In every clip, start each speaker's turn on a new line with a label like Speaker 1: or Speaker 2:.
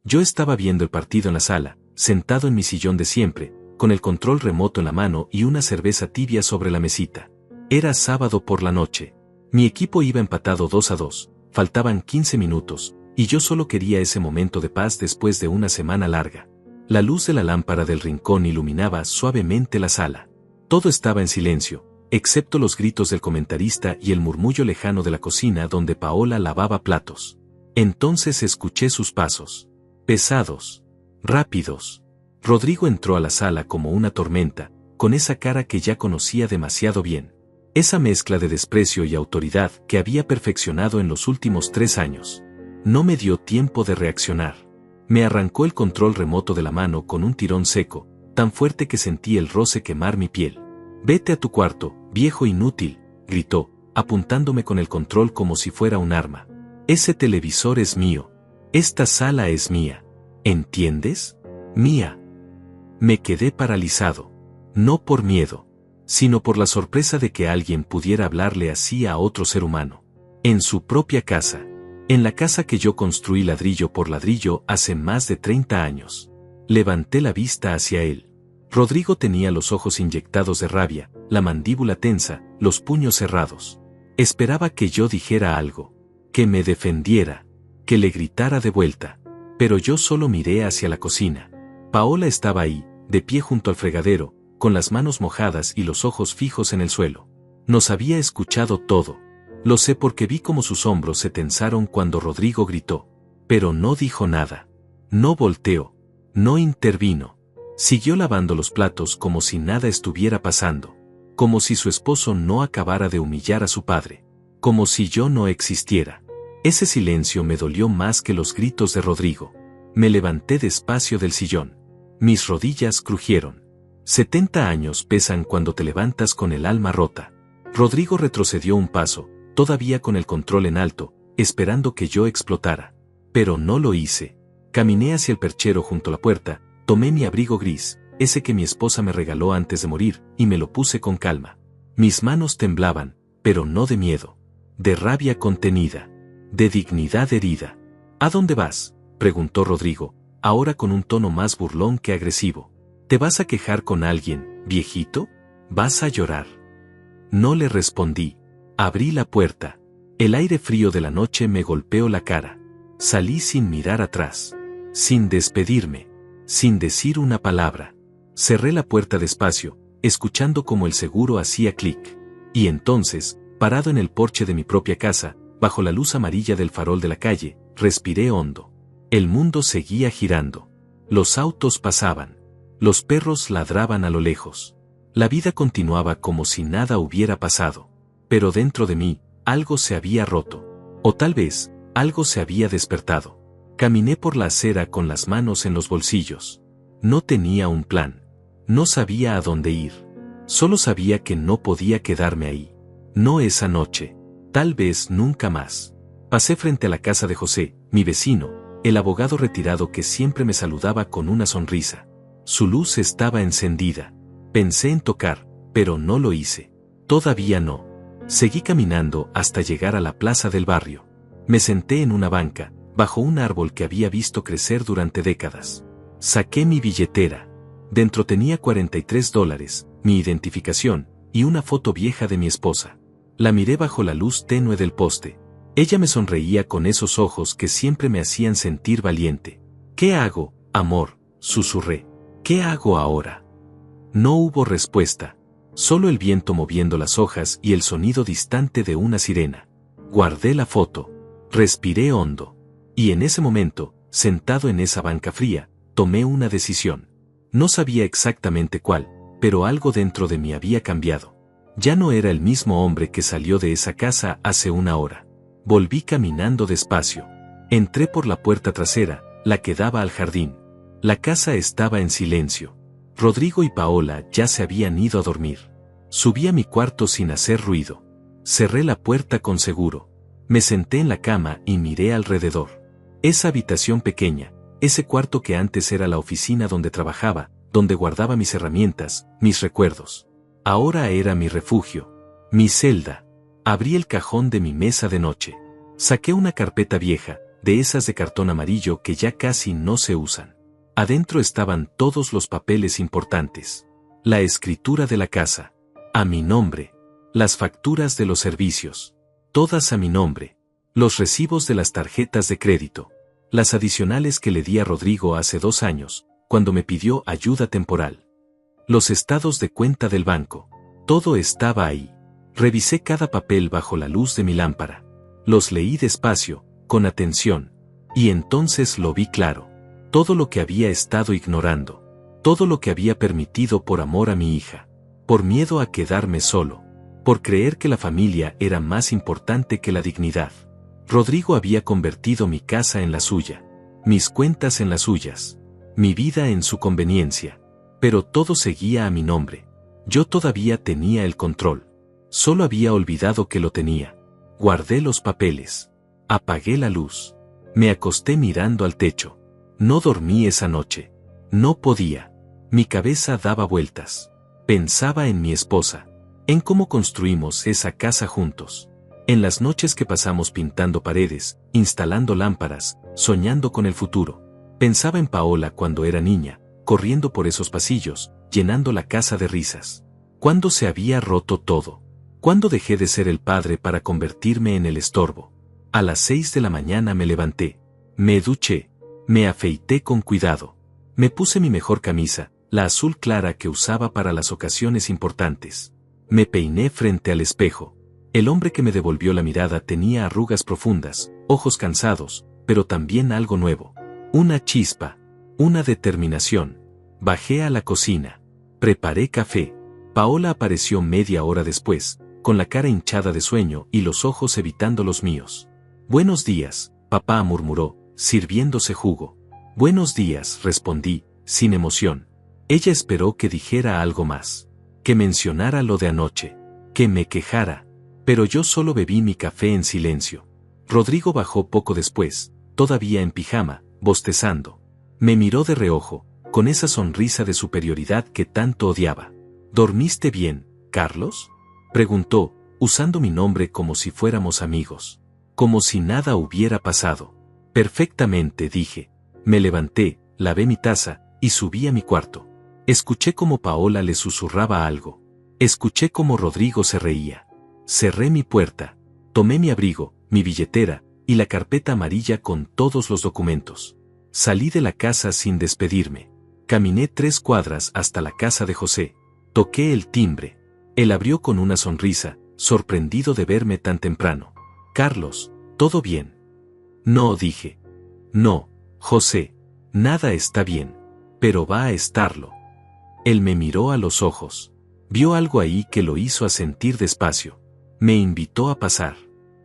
Speaker 1: Yo estaba viendo el partido en la sala, sentado en mi sillón de siempre, con el control remoto en la mano y una cerveza tibia sobre la mesita. Era sábado por la noche. Mi equipo iba empatado 2-2, faltaban 15 minutos, y yo solo quería ese momento de paz después de una semana larga. La luz de la lámpara del rincón iluminaba suavemente la sala. Todo estaba en silencio, excepto los gritos del comentarista y el murmullo lejano de la cocina donde Paola lavaba platos. Entonces escuché sus pasos. Pesados. Rápidos. Rodrigo entró a la sala como una tormenta, con esa cara que ya conocía demasiado bien. Esa mezcla de desprecio y autoridad que había perfeccionado en los últimos 3 años. No me dio tiempo de reaccionar. Me arrancó el control remoto de la mano con un tirón seco, tan fuerte que sentí el roce quemar mi piel. «Vete a tu cuarto, viejo inútil», gritó, apuntándome con el control como si fuera un arma. «Ese televisor es mío. Esta sala es mía. ¿Entiendes? Mía». Me quedé paralizado. No por miedo, sino por la sorpresa de que alguien pudiera hablarle así a otro ser humano. En su propia casa. En la casa que yo construí ladrillo por ladrillo hace más de 30 años. Levanté la vista hacia él. Rodrigo tenía los ojos inyectados de rabia, la mandíbula tensa, los puños cerrados. Esperaba que yo dijera algo, que me defendiera, que le gritara de vuelta. Pero yo solo miré hacia la cocina. Paola estaba ahí, de pie junto al fregadero, con las manos mojadas y los ojos fijos en el suelo. Nos había escuchado todo. Lo sé porque vi cómo sus hombros se tensaron cuando Rodrigo gritó. Pero no dijo nada. No volteó. No intervino. Siguió lavando los platos como si nada estuviera pasando. Como si su esposo no acabara de humillar a su padre. Como si yo no existiera. Ese silencio me dolió más que los gritos de Rodrigo. Me levanté despacio del sillón. Mis rodillas crujieron. 70 años pesan cuando te levantas con el alma rota. Rodrigo retrocedió un paso, todavía con el control en alto, esperando que yo explotara. Pero no lo hice. Caminé hacia el perchero junto a la puerta, tomé mi abrigo gris, ese que mi esposa me regaló antes de morir, y me lo puse con calma. Mis manos temblaban, pero no de miedo. De rabia contenida. De dignidad herida. ¿A dónde vas?, preguntó Rodrigo, ahora con un tono más burlón que agresivo. ¿Te vas a quejar con alguien, viejito? ¿Vas a llorar? No le respondí. Abrí la puerta. El aire frío de la noche me golpeó la cara. Salí sin mirar atrás. Sin despedirme. Sin decir una palabra. Cerré la puerta despacio, escuchando como el seguro hacía clic. Y entonces, parado en el porche de mi propia casa, bajo la luz amarilla del farol de la calle, respiré hondo. El mundo seguía girando. Los autos pasaban. Los perros ladraban a lo lejos. La vida continuaba como si nada hubiera pasado. Pero dentro de mí, algo se había roto. O tal vez, algo se había despertado. Caminé por la acera con las manos en los bolsillos. No tenía un plan. No sabía a dónde ir. Solo sabía que no podía quedarme ahí. No esa noche. Tal vez nunca más. Pasé frente a la casa de José, mi vecino, el abogado retirado que siempre me saludaba con una sonrisa. Su luz estaba encendida. Pensé en tocar, pero no lo hice. Todavía no. Seguí caminando hasta llegar a la plaza del barrio. Me senté en una banca, bajo un árbol que había visto crecer durante décadas. Saqué mi billetera. Dentro tenía $43, mi identificación, y una foto vieja de mi esposa. La miré bajo la luz tenue del poste. Ella me sonreía con esos ojos que siempre me hacían sentir valiente. ¿Qué hago, amor?, susurré. ¿Qué hago ahora? No hubo respuesta. Solo el viento moviendo las hojas y el sonido distante de una sirena. Guardé la foto. Respiré hondo. Y en ese momento, sentado en esa banca fría, tomé una decisión. No sabía exactamente cuál, pero algo dentro de mí había cambiado. Ya no era el mismo hombre que salió de esa casa hace una hora. Volví caminando despacio. Entré por la puerta trasera, la que daba al jardín. La casa estaba en silencio. Rodrigo y Paola ya se habían ido a dormir. Subí a mi cuarto sin hacer ruido. Cerré la puerta con seguro. Me senté en la cama y miré alrededor. Esa habitación pequeña, ese cuarto que antes era la oficina donde trabajaba, donde guardaba mis herramientas, mis recuerdos. Ahora era mi refugio. Mi celda. Abrí el cajón de mi mesa de noche. Saqué una carpeta vieja, de esas de cartón amarillo que ya casi no se usan. Adentro estaban todos los papeles importantes. La escritura de la casa, a mi nombre. Las facturas de los servicios, todas a mi nombre. Los recibos de las tarjetas de crédito. Las adicionales que le di a Rodrigo hace 2 años, cuando me pidió ayuda temporal. Los estados de cuenta del banco. Todo estaba ahí. Revisé cada papel bajo la luz de mi lámpara. Los leí despacio, con atención. Y entonces lo vi claro. Todo lo que había estado ignorando. Todo lo que había permitido por amor a mi hija. Por miedo a quedarme solo. Por creer que la familia era más importante que la dignidad. Rodrigo había convertido mi casa en la suya. Mis cuentas en las suyas. Mi vida en su conveniencia. Pero todo seguía a mi nombre. Yo todavía tenía el control. Solo había olvidado que lo tenía. Guardé los papeles. Apagué la luz. Me acosté mirando al techo. No dormí esa noche. No podía. Mi cabeza daba vueltas. Pensaba en mi esposa. En cómo construimos esa casa juntos. En las noches que pasamos pintando paredes, instalando lámparas, soñando con el futuro. Pensaba en Paola cuando era niña, corriendo por esos pasillos, llenando la casa de risas. ¿Cuándo se había roto todo? ¿Cuándo dejé de ser el padre para convertirme en el estorbo? A las 6 de la mañana me levanté. Me duché. Me afeité con cuidado. Me puse mi mejor camisa, la azul clara que usaba para las ocasiones importantes. Me peiné frente al espejo. El hombre que me devolvió la mirada tenía arrugas profundas, ojos cansados, pero también algo nuevo. Una chispa. Una determinación. Bajé a la cocina. Preparé café. Paola apareció media hora después, con la cara hinchada de sueño y los ojos evitando los míos. «Buenos días», papá murmuró, sirviéndose jugo. «Buenos días», respondí, sin emoción. Ella esperó que dijera algo más. Que mencionara lo de anoche. Que me quejara. Pero yo solo bebí mi café en silencio. Rodrigo bajó poco después, todavía en pijama, bostezando. Me miró de reojo, con esa sonrisa de superioridad que tanto odiaba. «¿Dormiste bien, Carlos?», preguntó, usando mi nombre como si fuéramos amigos. Como si nada hubiera pasado. «Perfectamente», dije. Me levanté, lavé mi taza, y subí a mi cuarto. Escuché cómo Paola le susurraba algo. Escuché cómo Rodrigo se reía. Cerré mi puerta. Tomé mi abrigo, mi billetera, y la carpeta amarilla con todos los documentos. Salí de la casa sin despedirme. Caminé 3 cuadras hasta la casa de José. Toqué el timbre. Él abrió con una sonrisa, sorprendido de verme tan temprano. «Carlos, ¿todo bien?». «No», dije. «No, José, nada está bien. Pero va a estarlo». Él me miró a los ojos. Vio algo ahí que lo hizo asentir despacio. Me invitó a pasar.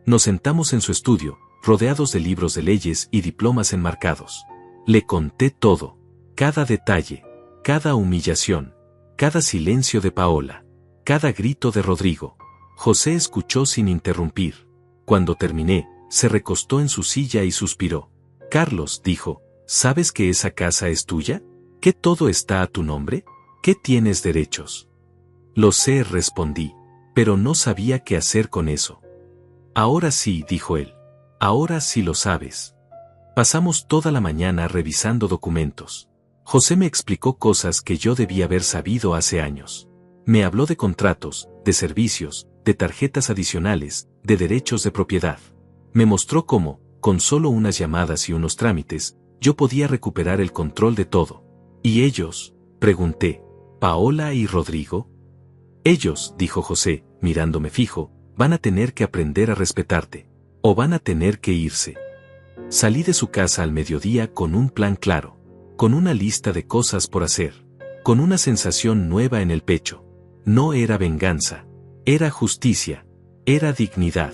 Speaker 1: Nos sentamos en su estudio, rodeados de libros de leyes y diplomas enmarcados. Le conté todo. Cada detalle. Cada humillación. Cada silencio de Paola. Cada grito de Rodrigo. José escuchó sin interrumpir. Cuando terminé, se recostó en su silla y suspiró. «Carlos», dijo, «¿sabes que esa casa es tuya? ¿Que todo está a tu nombre? ¿Que tienes derechos?». «Lo sé», respondí, pero no sabía qué hacer con eso. «Ahora sí», dijo él. «Ahora sí lo sabes». Pasamos toda la mañana revisando documentos. José me explicó cosas que yo debía haber sabido hace años. Me habló de contratos, de servicios, de tarjetas adicionales, de derechos de propiedad. Me mostró cómo, con solo unas llamadas y unos trámites, yo podía recuperar el control de todo. «¿Y ellos?», pregunté. «¿Paola y Rodrigo?». «Ellos», dijo José, mirándome fijo, «van a tener que aprender a respetarte. O van a tener que irse». Salí de su casa al mediodía con un plan claro. Con una lista de cosas por hacer. Con una sensación nueva en el pecho. No era venganza. Era justicia. Era dignidad.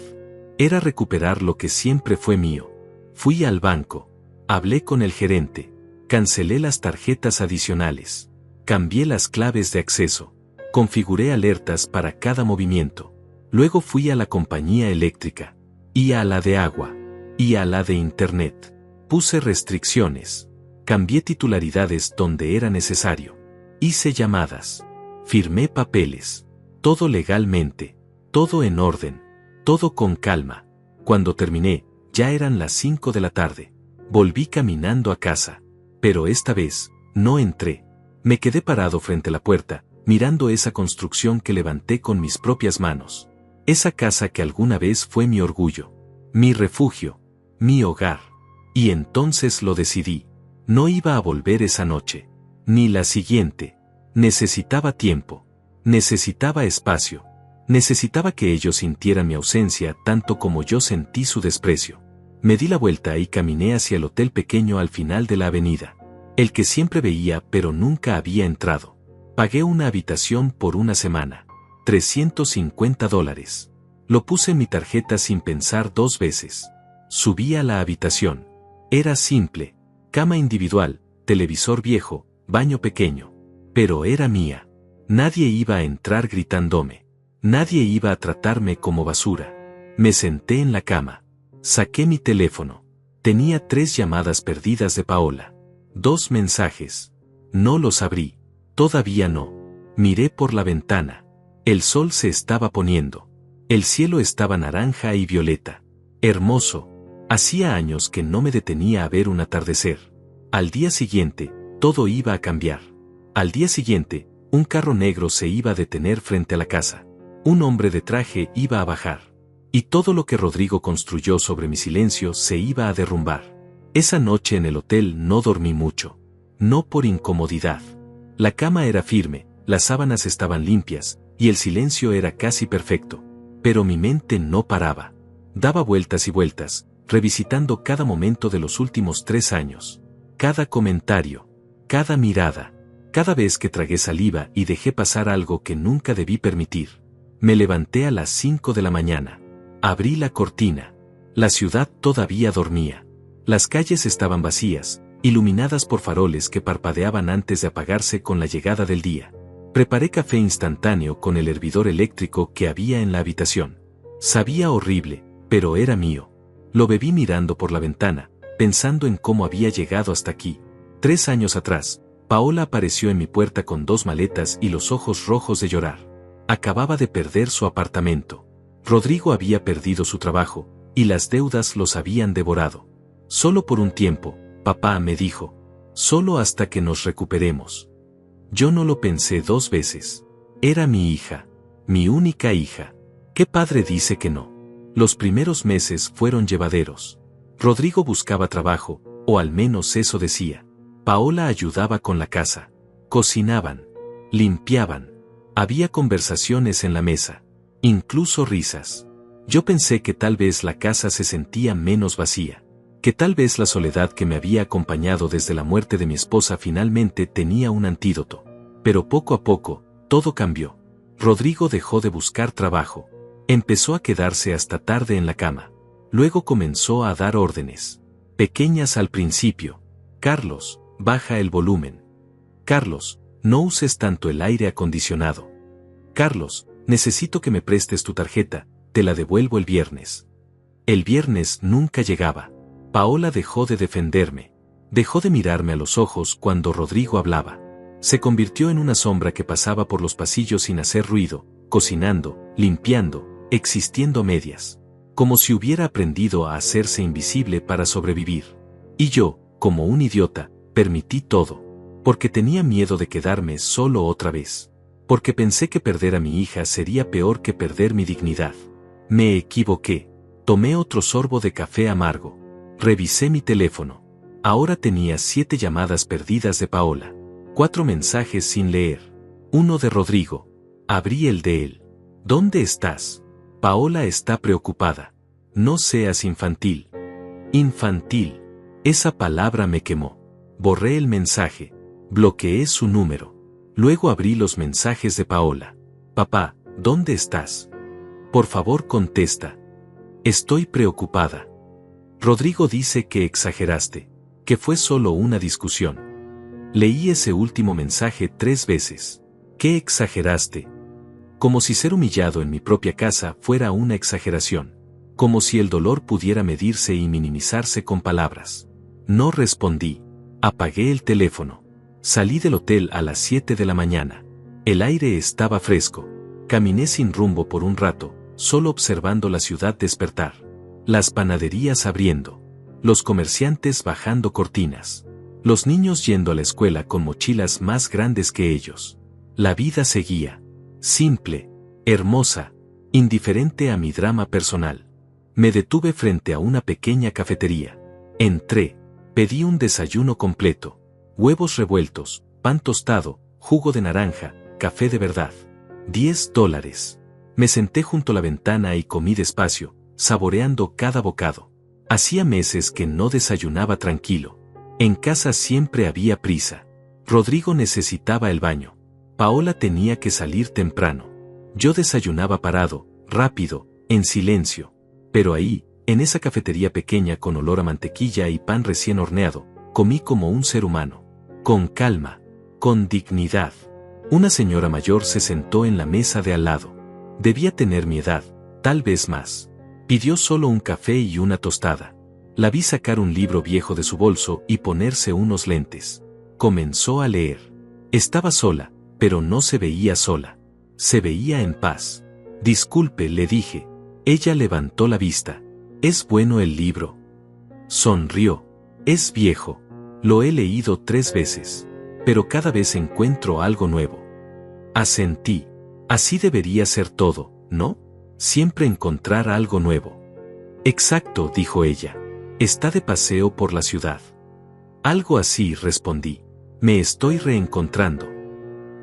Speaker 1: Era recuperar lo que siempre fue mío. Fui al banco. Hablé con el gerente. Cancelé las tarjetas adicionales. Cambié las claves de acceso. Configuré alertas para cada movimiento. Luego fui a la compañía eléctrica. Y a la de agua. Y a la de internet. Puse restricciones. Cambié titularidades donde era necesario. Hice llamadas. Firmé papeles. Todo legalmente. Todo en orden. Todo con calma. Cuando terminé, Ya eran las 5 de la tarde. Volví caminando a casa. Pero esta vez, no entré. Me quedé parado frente a la puerta, mirando esa construcción que levanté con mis propias manos. Esa casa que alguna vez fue mi orgullo, mi refugio, mi hogar. Y entonces lo decidí. No iba a volver esa noche, ni la siguiente. Necesitaba tiempo. Necesitaba espacio. Necesitaba que ellos sintieran mi ausencia tanto como yo sentí su desprecio. Me di la vuelta y caminé hacia el hotel pequeño al final de la avenida. El que siempre veía pero nunca había entrado. Pagué una habitación por una semana. $350. Lo puse en mi tarjeta sin pensar 2 veces. Subí a la habitación. Era simple. Cama individual, televisor viejo, baño pequeño. Pero era mía. Nadie iba a entrar gritándome. Nadie iba a tratarme como basura. Me senté en la cama. Saqué mi teléfono. Tenía 3 llamadas perdidas de Paola. 2 mensajes. No los abrí. Todavía no. Miré por la ventana. El sol se estaba poniendo. El cielo estaba naranja y violeta. Hermoso. Hacía años que no me detenía a ver un atardecer. Al día siguiente, todo iba a cambiar. Al día siguiente, un carro negro se iba a detener frente a la casa. Un hombre de traje iba a bajar. Y todo lo que Rodrigo construyó sobre mi silencio se iba a derrumbar. Esa noche en el hotel no dormí mucho. No por incomodidad. La cama era firme, las sábanas estaban limpias, y el silencio era casi perfecto. Pero mi mente no paraba. Daba vueltas y vueltas, revisitando cada momento de los últimos 3 años. Cada comentario, cada mirada, cada vez que tragué saliva y dejé pasar algo que nunca debí permitir. Me levanté a las 5 de la mañana. Abrí la cortina. La ciudad todavía dormía. Las calles estaban vacías, iluminadas por faroles que parpadeaban antes de apagarse con la llegada del día. Preparé café instantáneo con el hervidor eléctrico que había en la habitación. Sabía horrible, pero era mío. Lo bebí mirando por la ventana, pensando en cómo había llegado hasta aquí. 3 años atrás, Paola apareció en mi puerta con 2 maletas y los ojos rojos de llorar. Acababa de perder su apartamento. Rodrigo había perdido su trabajo, y las deudas los habían devorado. Solo por un tiempo, papá me dijo. Solo hasta que nos recuperemos. Yo no lo pensé 2 veces. Era mi hija. Mi única hija. ¿Qué padre dice que no? Los primeros meses fueron llevaderos. Rodrigo buscaba trabajo, o al menos eso decía. Paola ayudaba con la casa. Cocinaban. Limpiaban. Había conversaciones en la mesa. Incluso risas. Yo pensé que tal vez la casa se sentía menos vacía. Que tal vez la soledad que me había acompañado desde la muerte de mi esposa finalmente tenía un antídoto. Pero poco a poco, todo cambió. Rodrigo dejó de buscar trabajo. Empezó a quedarse hasta tarde en la cama. Luego comenzó a dar órdenes. Pequeñas al principio. Carlos, baja el volumen. Carlos, no uses tanto el aire acondicionado. Carlos, necesito que me prestes tu tarjeta, te la devuelvo el viernes. El viernes nunca llegaba. Paola dejó de defenderme. Dejó de mirarme a los ojos cuando Rodrigo hablaba. Se convirtió en una sombra que pasaba por los pasillos sin hacer ruido, cocinando, limpiando, existiendo a medias. Como si hubiera aprendido a hacerse invisible para sobrevivir. Y yo, como un idiota, permití todo. Porque tenía miedo de quedarme solo otra vez. Porque pensé que perder a mi hija sería peor que perder mi dignidad. Me equivoqué. Tomé otro sorbo de café amargo. Revisé mi teléfono. Ahora tenía 7 llamadas perdidas de Paola. 4 mensajes sin leer. 1 de Rodrigo. Abrí el de él. ¿Dónde estás? Paola está preocupada. No seas infantil. Infantil. Esa palabra me quemó. Borré el mensaje. Bloqueé su número. Luego abrí los mensajes de Paola. Papá, ¿dónde estás? Por favor contesta. Estoy preocupada. Rodrigo dice que exageraste, que fue solo una discusión. Leí ese último mensaje 3 veces. ¿Qué exageraste? Como si ser humillado en mi propia casa fuera una exageración. Como si el dolor pudiera medirse y minimizarse con palabras. No respondí. Apagué el teléfono. Salí del hotel a las 7 de la mañana. El aire estaba fresco. Caminé sin rumbo por un rato, solo observando la ciudad despertar. las panaderías abriendo, los comerciantes bajando cortinas, los niños yendo a la escuela con mochilas más grandes que ellos. La vida seguía, simple, hermosa, indiferente a mi drama personal. Me detuve frente a una pequeña cafetería. Entré, pedí un desayuno completo, huevos revueltos, pan tostado, jugo de naranja, café de verdad. $10. Me senté junto a la ventana y comí despacio, saboreando cada bocado. Hacía meses que no desayunaba tranquilo. En casa siempre había prisa. Rodrigo necesitaba el baño. Paola tenía que salir temprano. Yo desayunaba parado, rápido, en silencio. Pero ahí, en esa cafetería pequeña con olor a mantequilla y pan recién horneado, comí como un ser humano. Con calma, con dignidad. Una señora mayor se sentó en la mesa de al lado. Debía tener mi edad, tal vez más. Pidió solo un café y una tostada. La vi sacar un libro viejo de su bolso y ponerse unos lentes. Comenzó a leer. Estaba sola, pero no se veía sola. Se veía en paz. Disculpe, le dije. Ella levantó la vista. ¿Es bueno el libro? Sonrió. Es viejo. Lo he leído 3 veces. Pero cada vez encuentro algo nuevo. Asentí. Así debería ser todo, ¿no? Siempre encontrar algo nuevo. Exacto, dijo ella. Está de paseo por la ciudad. Algo así, respondí. Me estoy reencontrando.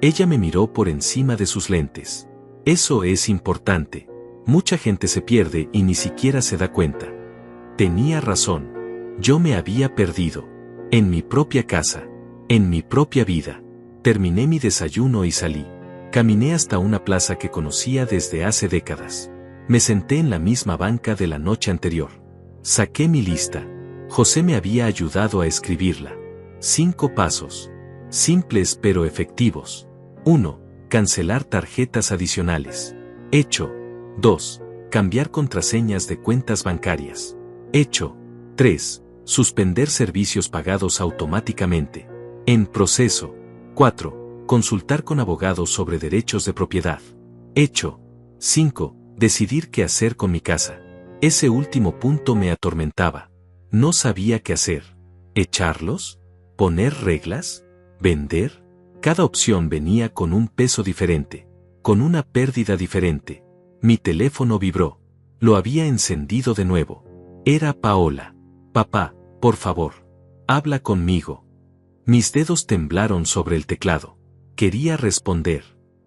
Speaker 1: Ella me miró por encima de sus lentes. Eso es importante. Mucha gente se pierde y ni siquiera se da cuenta. Tenía razón. Yo me había perdido. En mi propia casa. En mi propia vida. Terminé mi desayuno y salí. Caminé hasta una plaza que conocía desde hace décadas. Me senté en la misma banca de la noche anterior. Saqué mi lista. José me había ayudado a escribirla. 5 pasos. Simples pero efectivos. 1. Cancelar tarjetas adicionales. Hecho. 2. Cambiar contraseñas de cuentas bancarias. Hecho. 3. Suspender servicios pagados automáticamente. En proceso. 4. Consultar con abogados sobre derechos de propiedad. Hecho. 5. Decidir qué hacer con mi casa. Ese último punto me atormentaba. No sabía qué hacer. ¿Echarlos? ¿Poner reglas? ¿Vender? Cada opción venía con un peso diferente, con una pérdida diferente. Mi teléfono vibró. Lo había encendido de nuevo. Era Paola. Papá, por favor. Habla conmigo. Mis dedos temblaron sobre el teclado. Quería responder.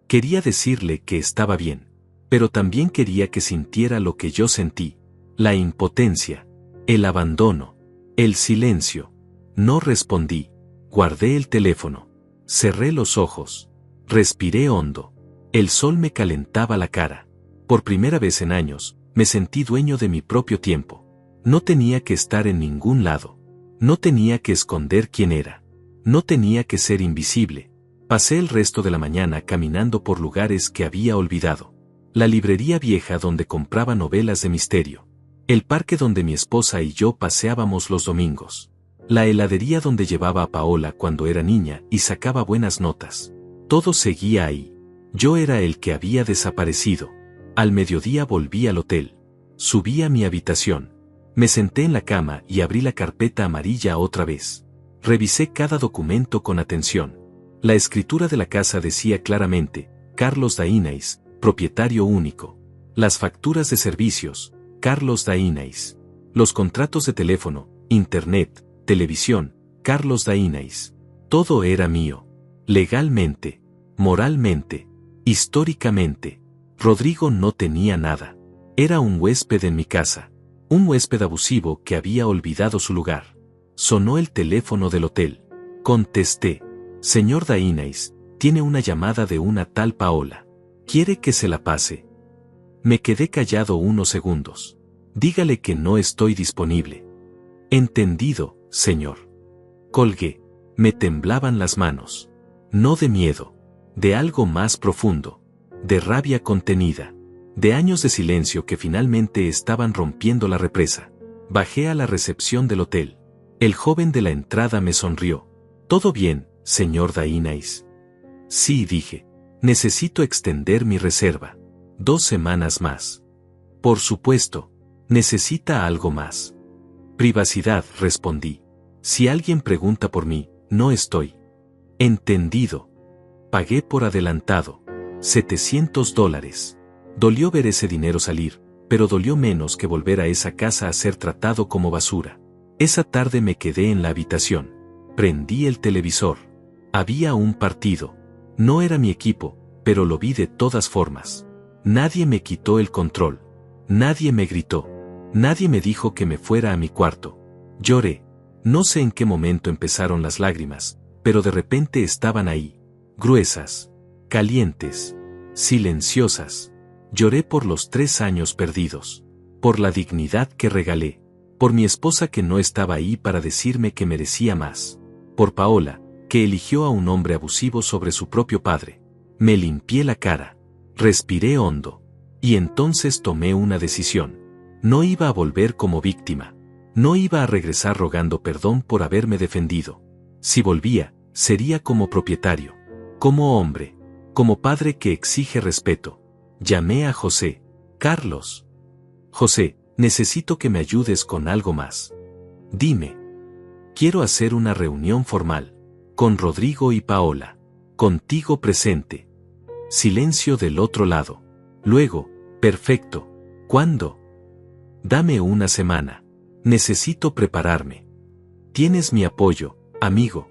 Speaker 1: Quería decirle que estaba bien. Pero también quería que sintiera lo que yo sentí. La impotencia. El abandono. El silencio. No respondí. Guardé el teléfono. Cerré los ojos. Respiré hondo. El sol me calentaba la cara. Por primera vez en años, me sentí dueño de mi propio tiempo. No tenía que estar en ningún lado. No tenía que esconder quién era. No tenía que ser invisible. Pasé el resto de la mañana caminando por lugares que había olvidado. La librería vieja donde compraba novelas de misterio. El parque donde mi esposa y yo paseábamos los domingos. La heladería donde llevaba a Paola cuando era niña y sacaba buenas notas. Todo seguía ahí. Yo era el que había desaparecido. Al mediodía volví al hotel. Subí a mi habitación. Me senté en la cama y abrí la carpeta amarilla otra vez. Revisé cada documento con atención. La escritura de la casa decía claramente, Carlos Dainais, propietario único. Las facturas de servicios, Carlos Dainais. Los contratos de teléfono, internet, televisión, Carlos Dainais. Todo era mío. Legalmente, moralmente, históricamente. Rodrigo no tenía nada. Era un huésped en mi casa. Un huésped abusivo que había olvidado su lugar. Sonó el teléfono del hotel. Contesté. Señor Dainais, tiene una llamada de una tal Paola. ¿Quiere que se la pase? Me quedé callado unos segundos. Dígale que no estoy disponible. Entendido, señor. Colgué. Me temblaban las manos. No de miedo. De algo más profundo. De rabia contenida. De años de silencio que finalmente estaban rompiendo la represa. Bajé a la recepción del hotel. El joven de la entrada me sonrió. ¿Todo bien, señor Dainais? Sí, dije. Necesito extender mi reserva. 2 semanas más. Por supuesto. Necesita algo más. Privacidad, respondí. Si alguien pregunta por mí, no estoy. Entendido. Pagué por adelantado. $700. Dolió ver ese dinero salir, pero dolió menos que volver a esa casa a ser tratado como basura. Esa tarde me quedé en la habitación. Prendí el televisor. Había un partido. No era mi equipo, pero lo vi de todas formas. Nadie me quitó el control. Nadie me gritó. Nadie me dijo que me fuera a mi cuarto. Lloré. No sé en qué momento empezaron las lágrimas, pero de repente estaban ahí. Gruesas. Calientes. Silenciosas. Lloré por los 3 años perdidos. Por la dignidad que regalé. Por mi esposa que no estaba ahí para decirme que merecía más. Por Paola, que eligió a un hombre abusivo sobre su propio padre. Me limpié la cara. Respiré hondo. Y entonces tomé una decisión. No iba a volver como víctima. No iba a regresar rogando perdón por haberme defendido. Si volvía, sería como propietario. Como hombre. Como padre que exige respeto. Llamé a José. Carlos. José, necesito que me ayudes con algo más. Dime. Quiero hacer una reunión formal. Con Rodrigo y Paola. Contigo presente. Silencio del otro lado. Luego, perfecto. ¿Cuándo? Dame una semana. Necesito prepararme. Tienes mi apoyo, amigo.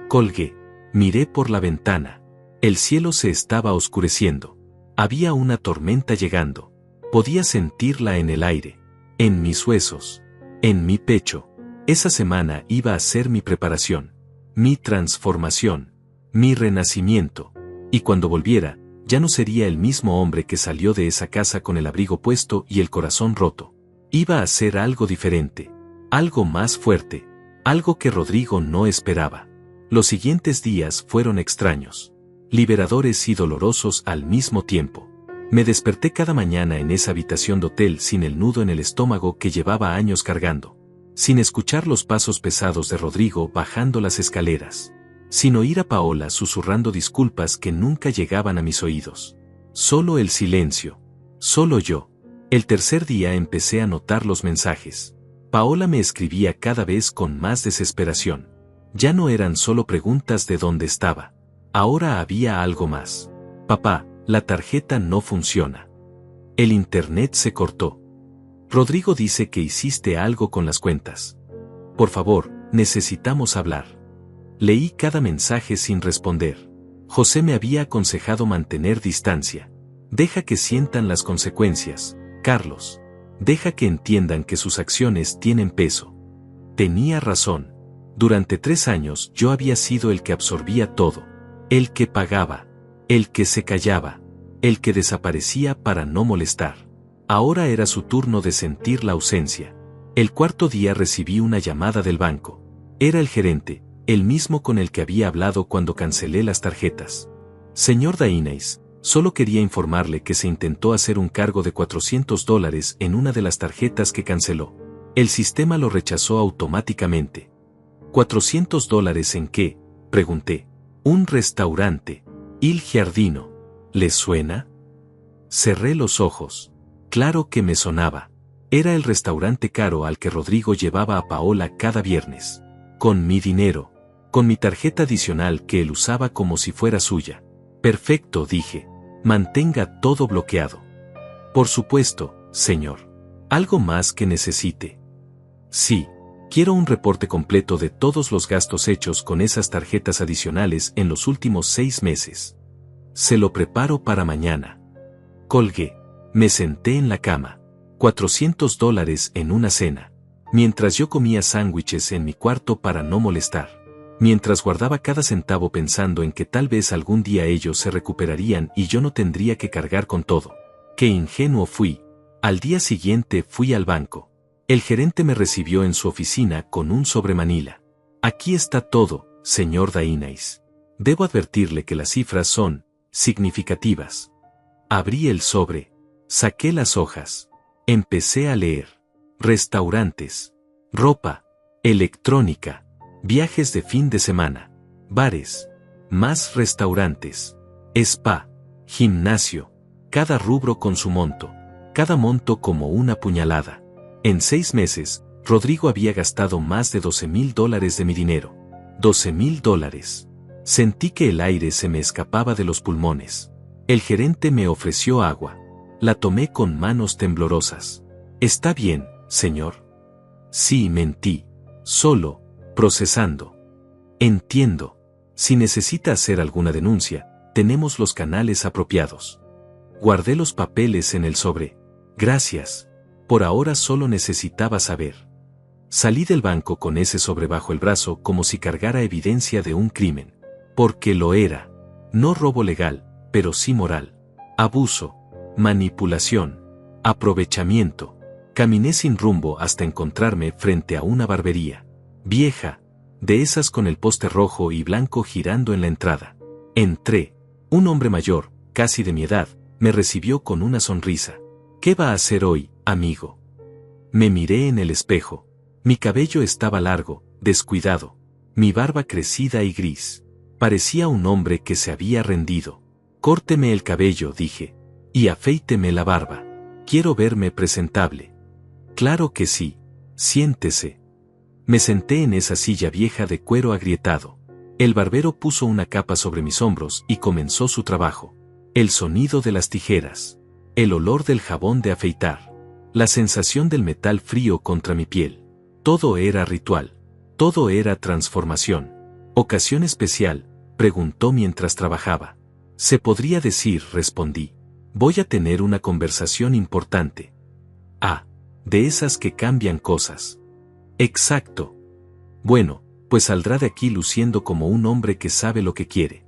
Speaker 1: Colgué. Miré por la ventana. El cielo se estaba oscureciendo. Había una tormenta llegando. Podía sentirla en el aire. En mis huesos. En mi pecho. Esa semana iba a ser mi preparación. Mi transformación. Mi renacimiento. Y cuando volviera, ya no sería el mismo hombre que salió de esa casa con el abrigo puesto y el corazón roto. Iba a ser algo diferente. Algo más fuerte. Algo que Rodrigo no esperaba. Los siguientes días fueron extraños. Liberadores y dolorosos al mismo tiempo. Me desperté cada mañana en esa habitación de hotel sin el nudo en el estómago que llevaba años cargando. Sin escuchar los pasos pesados de Rodrigo bajando las escaleras. Sin oír a Paola susurrando disculpas que nunca llegaban a mis oídos. Solo el silencio. Solo yo. El tercer día empecé a notar los mensajes. Paola me escribía cada vez con más desesperación. Ya no eran solo preguntas de dónde estaba. Ahora había algo más. Papá, la tarjeta no funciona. El internet se cortó. Rodrigo dice que hiciste algo con las cuentas. Por favor, necesitamos hablar. Leí cada mensaje sin responder. José me había aconsejado mantener distancia. Deja que sientan las consecuencias, Carlos. Deja que entiendan que sus acciones tienen peso. Tenía razón. Durante 3 años yo había sido el que absorbía todo. El que pagaba. El que se callaba. El que desaparecía para no molestar. Ahora era su turno de sentir la ausencia. El cuarto día recibí una llamada del banco. Era el gerente, el mismo con el que había hablado cuando cancelé las tarjetas. Señor Dainais, solo quería informarle que se intentó hacer un cargo de $400 en una de las tarjetas que canceló. El sistema lo rechazó automáticamente. ¿$400 en qué?, pregunté. Un restaurante. Il Giardino. ¿Les suena? Cerré los ojos. Claro que me sonaba. Era el restaurante caro al que Rodrigo llevaba a Paola cada viernes. Con mi dinero. Con mi tarjeta adicional que él usaba como si fuera suya. Perfecto, dije. Mantenga todo bloqueado. Por supuesto, señor. ¿Algo más que necesite? Sí. Quiero un reporte completo de todos los gastos hechos con esas tarjetas adicionales en los últimos 6 meses. Se lo preparo para mañana. Colgué. Me senté en la cama. $400 en una cena. Mientras yo comía sándwiches en mi cuarto para no molestar. Mientras guardaba cada centavo pensando en que tal vez algún día ellos se recuperarían y yo no tendría que cargar con todo. Qué ingenuo fui. Al día siguiente fui al banco. El gerente me recibió en su oficina con un sobre manila. Aquí está todo, señor Dainais. Debo advertirle que las cifras son significativas. Abrí el sobre. Saqué las hojas. Empecé a leer. Restaurantes. Ropa. Electrónica. Viajes de fin de semana. Bares. Más restaurantes. Spa. Gimnasio. Cada rubro con su monto. Cada monto como una puñalada. En 6 meses, Rodrigo había gastado más de $12,000 de mi dinero. $12,000. Sentí que el aire se me escapaba de los pulmones. El gerente me ofreció agua. La tomé con manos temblorosas. «¿Está bien, señor?» «Sí», mentí. «Solo, procesando». «Entiendo. Si necesita hacer alguna denuncia, tenemos los canales apropiados». Guardé los papeles en el sobre. «Gracias. Por ahora solo necesitaba saber». Salí del banco con ese sobre bajo el brazo como si cargara evidencia de un crimen. Porque lo era. No robo legal, pero sí moral. Abuso. Manipulación. Aprovechamiento. Caminé sin rumbo hasta encontrarme frente a una barbería. Vieja. De esas con el poste rojo y blanco girando en la entrada. Entré. Un hombre mayor, casi de mi edad, me recibió con una sonrisa. «¿Qué va a hacer hoy, amigo?» Me miré en el espejo. Mi cabello estaba largo, descuidado. Mi barba crecida y gris. Parecía un hombre que se había rendido. «Córteme el cabello», dije. «Y afeíteme la barba. Quiero verme presentable». «Claro que sí. Siéntese». Me senté en esa silla vieja de cuero agrietado. El barbero puso una capa sobre mis hombros y comenzó su trabajo. El sonido de las tijeras. El olor del jabón de afeitar. La sensación del metal frío contra mi piel. Todo era ritual. Todo era transformación. «¿Ocasión especial?», preguntó mientras trabajaba. «Se podría decir», respondí. «Voy a tener una conversación importante». «Ah, de esas que cambian cosas». «Exacto». «Bueno, pues saldrá de aquí luciendo como un hombre que sabe lo que quiere».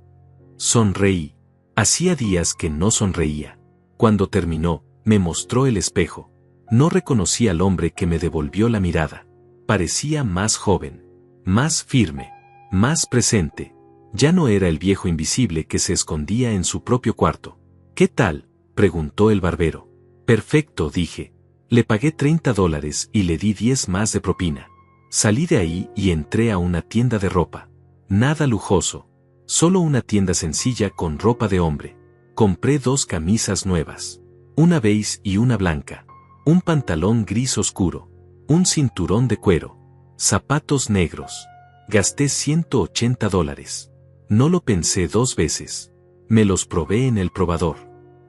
Speaker 1: Sonreí. Hacía días que no sonreía. Cuando terminó, me mostró el espejo. No reconocí al hombre que me devolvió la mirada. Parecía más joven, más firme, más presente. Ya no era el viejo invisible que se escondía en su propio cuarto. «¿Qué tal?», preguntó el barbero. «Perfecto», dije. Le pagué $30 y le di 10 más de propina. Salí de ahí y entré a una tienda de ropa. Nada lujoso. Solo una tienda sencilla con ropa de hombre. Compré 2 camisas nuevas. Una beige y una blanca. Un pantalón gris oscuro. Un cinturón de cuero. Zapatos negros. Gasté $180. No lo pensé 2 veces. Me los probé en el probador.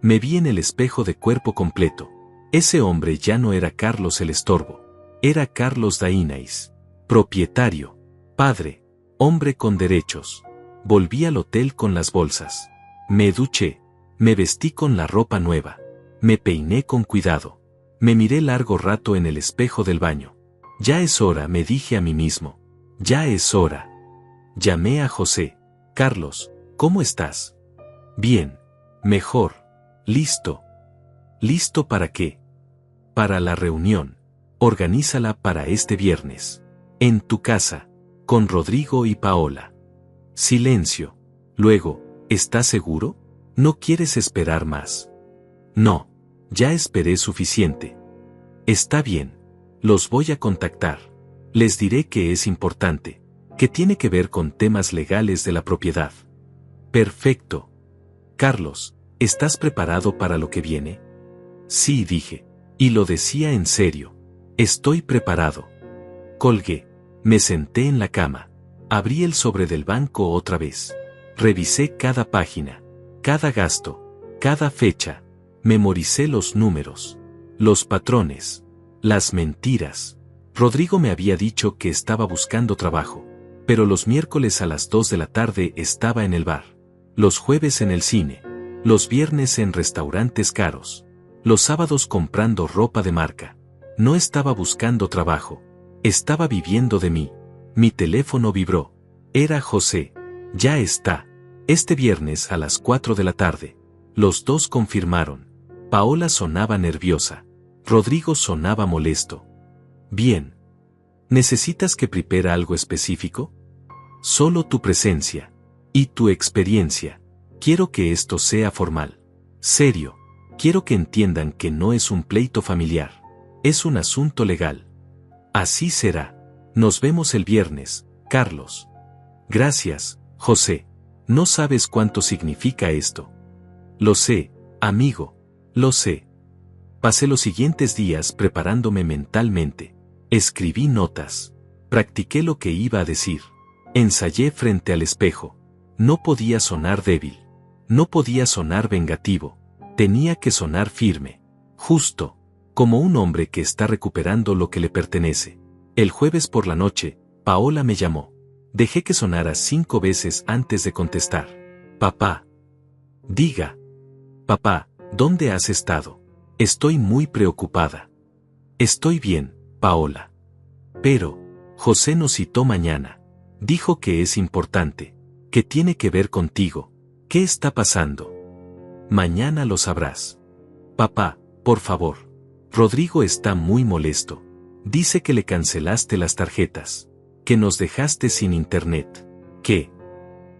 Speaker 1: Me vi en el espejo de cuerpo completo. Ese hombre ya no era Carlos el estorbo. Era Carlos Dainais. Propietario. Padre. Hombre con derechos. Volví al hotel con las bolsas. Me duché. Me vestí con la ropa nueva. Me peiné con cuidado. Me miré largo rato en el espejo del baño. «Ya es hora», me dije a mí mismo. «Ya es hora». Llamé a José. «Carlos, ¿cómo estás?» «Bien. Mejor. Listo». «¿Listo para qué?» «Para la reunión. Organízala para este viernes. En tu casa. Con Rodrigo y Paola». Silencio. Luego, «¿Estás seguro? ¿No quieres esperar más?» «No. Ya esperé suficiente». «Está bien. Los voy a contactar. Les diré que es importante, que tiene que ver con temas legales de la propiedad». «Perfecto. Carlos, ¿estás preparado para lo que viene?» «Sí», dije. Y lo decía en serio. «Estoy preparado». Colgué. Me senté en la cama. Abrí el sobre del banco otra vez. Revisé cada página, cada gasto, cada fecha. Memoricé los números, los patrones, las mentiras. Rodrigo me había dicho que estaba buscando trabajo, pero los miércoles a las 2 de la tarde estaba en el bar, los jueves en el cine, los viernes en restaurantes caros, los sábados comprando ropa de marca. No estaba buscando trabajo, estaba viviendo de mí. Mi teléfono vibró. Era José. «Ya está. Este viernes a las 4 de la tarde». Los dos confirmaron. Paola sonaba nerviosa. Rodrigo sonaba molesto. «Bien. ¿Necesitas que prepare algo específico?» «Solo tu presencia. Y tu experiencia. Quiero que esto sea formal. Serio. Quiero que entiendan que no es un pleito familiar. Es un asunto legal». «Así será. Nos vemos el viernes, Carlos». «Gracias, José. No sabes cuánto significa esto». «Lo sé, amigo. Lo sé». Pasé los siguientes días preparándome mentalmente. Escribí notas. Practiqué lo que iba a decir. Ensayé frente al espejo. No podía sonar débil. No podía sonar vengativo. Tenía que sonar firme. Justo. Como un hombre que está recuperando lo que le pertenece. El jueves por la noche, Paola me llamó. Dejé que sonara 5 veces antes de contestar. Papá. Diga. Papá, ¿dónde has estado? Estoy muy preocupada. Estoy bien, Paola. Pero, José nos citó mañana. Dijo que es importante. Que tiene que ver contigo. ¿Qué está pasando? Mañana lo sabrás. Papá, por favor. Rodrigo está muy molesto. Dice que le cancelaste las tarjetas. Que nos dejaste sin internet. ¿Qué?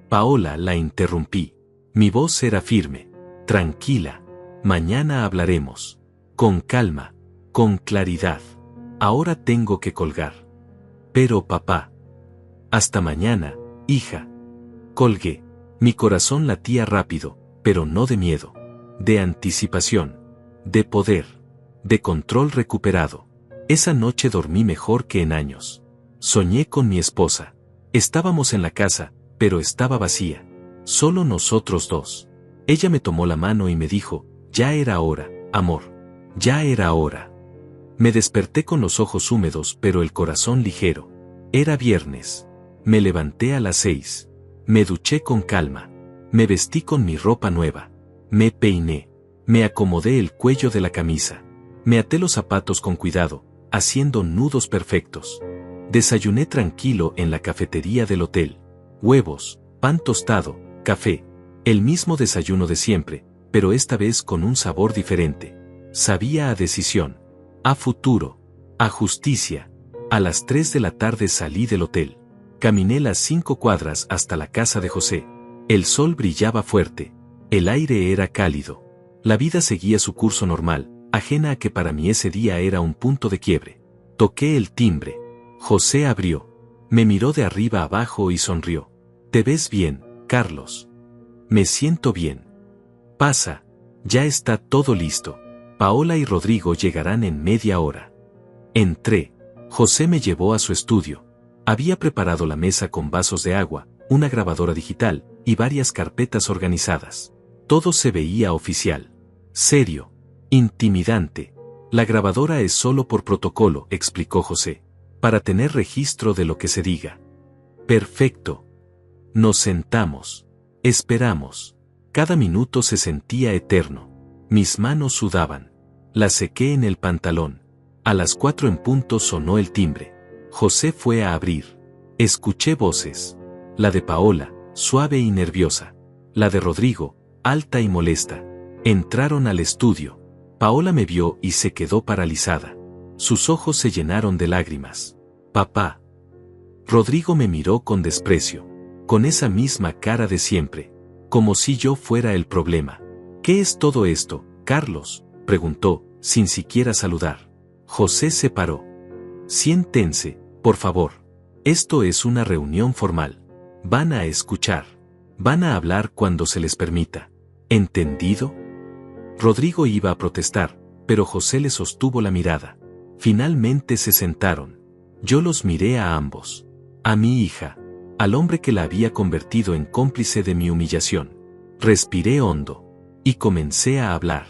Speaker 1: Paola, la interrumpí. Mi voz era firme. Tranquila. Mañana hablaremos. Con calma. Con claridad. Ahora tengo que colgar. Pero papá. Hasta mañana, hija. Colgué. Mi corazón latía rápido, pero no de miedo. De anticipación. De poder. De control recuperado. Esa noche dormí mejor que en años. Soñé con mi esposa. Estábamos en la casa, pero estaba vacía. Solo nosotros dos. Ella me tomó la mano y me dijo, ya era hora, amor. Ya era hora. Me desperté con los ojos húmedos pero el corazón ligero. Era viernes. Me levanté a las 6. Me duché con calma. Me vestí con mi ropa nueva. Me peiné. Me acomodé el cuello de la camisa. Me até los zapatos con cuidado, haciendo nudos perfectos. Desayuné tranquilo en la cafetería del hotel. Huevos, pan tostado, café. El mismo desayuno de siempre, pero esta vez con un sabor diferente. Sabía a decisión, a futuro, a justicia. A las 3 de la tarde salí del hotel. Caminé las 5 cuadras hasta la casa de José. El sol brillaba fuerte. El aire era cálido. La vida seguía su curso normal, ajena a que para mí ese día era un punto de quiebre. Toqué el timbre. José abrió. Me miró de arriba abajo y sonrió. ¿Te ves bien, Carlos? Me siento bien. Pasa. Ya está todo listo. Paola y Rodrigo llegarán en media hora. Entré. José me llevó a su estudio. Había preparado la mesa con vasos de agua, una grabadora digital, y varias carpetas organizadas. Todo se veía oficial. Serio. Intimidante. La grabadora es solo por protocolo, explicó José. Para tener registro de lo que se diga. Perfecto. Nos sentamos. Esperamos. Cada minuto se sentía eterno. Mis manos sudaban. Las sequé en el pantalón. A las 4 en punto sonó el timbre. José fue a abrir. Escuché voces. La de Paola, suave y nerviosa. La de Rodrigo, alta y molesta. Entraron al estudio. Paola me vio y se quedó paralizada. Sus ojos se llenaron de lágrimas. Papá. Rodrigo me miró con desprecio. Con esa misma cara de siempre. Como si yo fuera el problema. ¿Qué es todo esto, Carlos?, preguntó, sin siquiera saludar. José se paró. Siéntense, por favor. Esto es una reunión formal. Van a escuchar. Van a hablar cuando se les permita. ¿Entendido? Rodrigo iba a protestar, pero José le sostuvo la mirada. Finalmente se sentaron. Yo los miré a ambos. A mi hija. Al hombre que la había convertido en cómplice de mi humillación. Respiré hondo. Y comencé a hablar.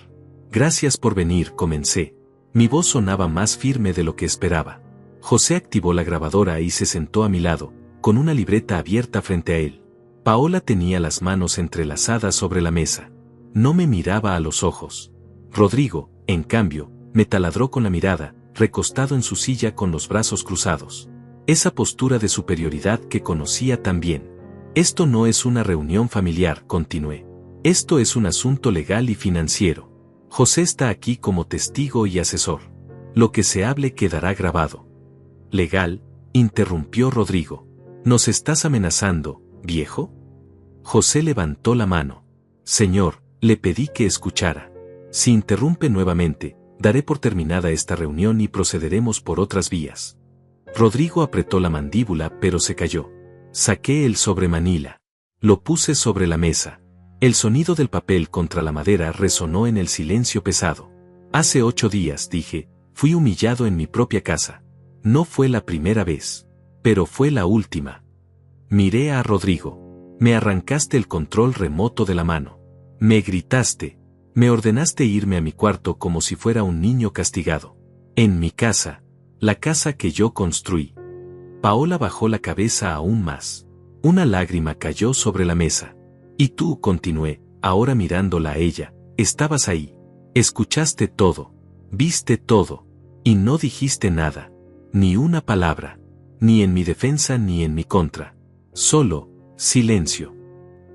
Speaker 1: Gracias por venir, comencé. Mi voz sonaba más firme de lo que esperaba. José activó la grabadora y se sentó a mi lado, con una libreta abierta frente a él. Paola tenía las manos entrelazadas sobre la mesa. No me miraba a los ojos. Rodrigo, en cambio, me taladró con la mirada, recostado en su silla con los brazos cruzados. Esa postura de superioridad que conocía tan bien. Esto no es una reunión familiar, continué. Esto es un asunto legal y financiero. José está aquí como testigo y asesor. Lo que se hable quedará grabado. ¿Legal?, interrumpió Rodrigo. ¿Nos estás amenazando, viejo? José levantó la mano. Señor, le pedí que escuchara. Si interrumpe nuevamente, daré por terminada esta reunión y procederemos por otras vías. Rodrigo apretó la mandíbula pero se calló. Saqué el sobremanila. Lo puse sobre la mesa. El sonido del papel contra la madera resonó en el silencio pesado. Hace 8 días, dije, fui humillado en mi propia casa. No fue la primera vez, pero fue la última. Miré a Rodrigo. Me arrancaste el control remoto de la mano. Me gritaste. Me ordenaste irme a mi cuarto como si fuera un niño castigado. En mi casa, la casa que yo construí. Paola bajó la cabeza aún más. Una lágrima cayó sobre la mesa. Y tú, continué, ahora mirándola a ella, estabas ahí. Escuchaste todo. Viste todo. Y no dijiste nada. Ni una palabra. Ni en mi defensa ni en mi contra. Solo, silencio.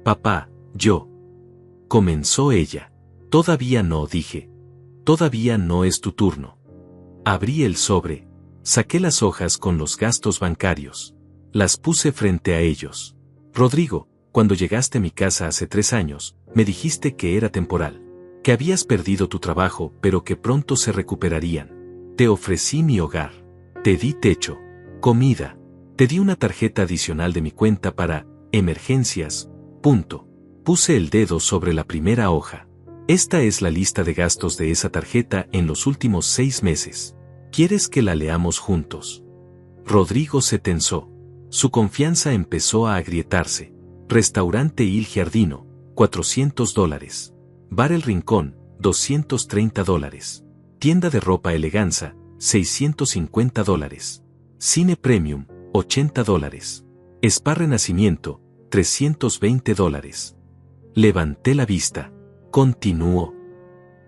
Speaker 1: Papá, yo. Comenzó ella. Todavía no, dije. Todavía no es tu turno. Abrí el sobre. Saqué las hojas con los gastos bancarios. Las puse frente a ellos. Rodrigo, cuando llegaste a mi casa hace 3 años, me dijiste que era temporal. Que habías perdido tu trabajo, pero que pronto se recuperarían. Te ofrecí mi hogar. Te di techo. Comida. Te di una tarjeta adicional de mi cuenta para emergencias. Punto. Puse el dedo sobre la primera hoja. Esta es la lista de gastos de esa tarjeta en los últimos 6 meses. ¿Quieres que la leamos juntos? Rodrigo se tensó. Su confianza empezó a agrietarse. Restaurante Il Giardino, $400. Bar El Rincón, $230. Tienda de ropa Eleganza, $650. Cine Premium, $80. Spa Renacimiento, $320. Levanté la vista. Continuó.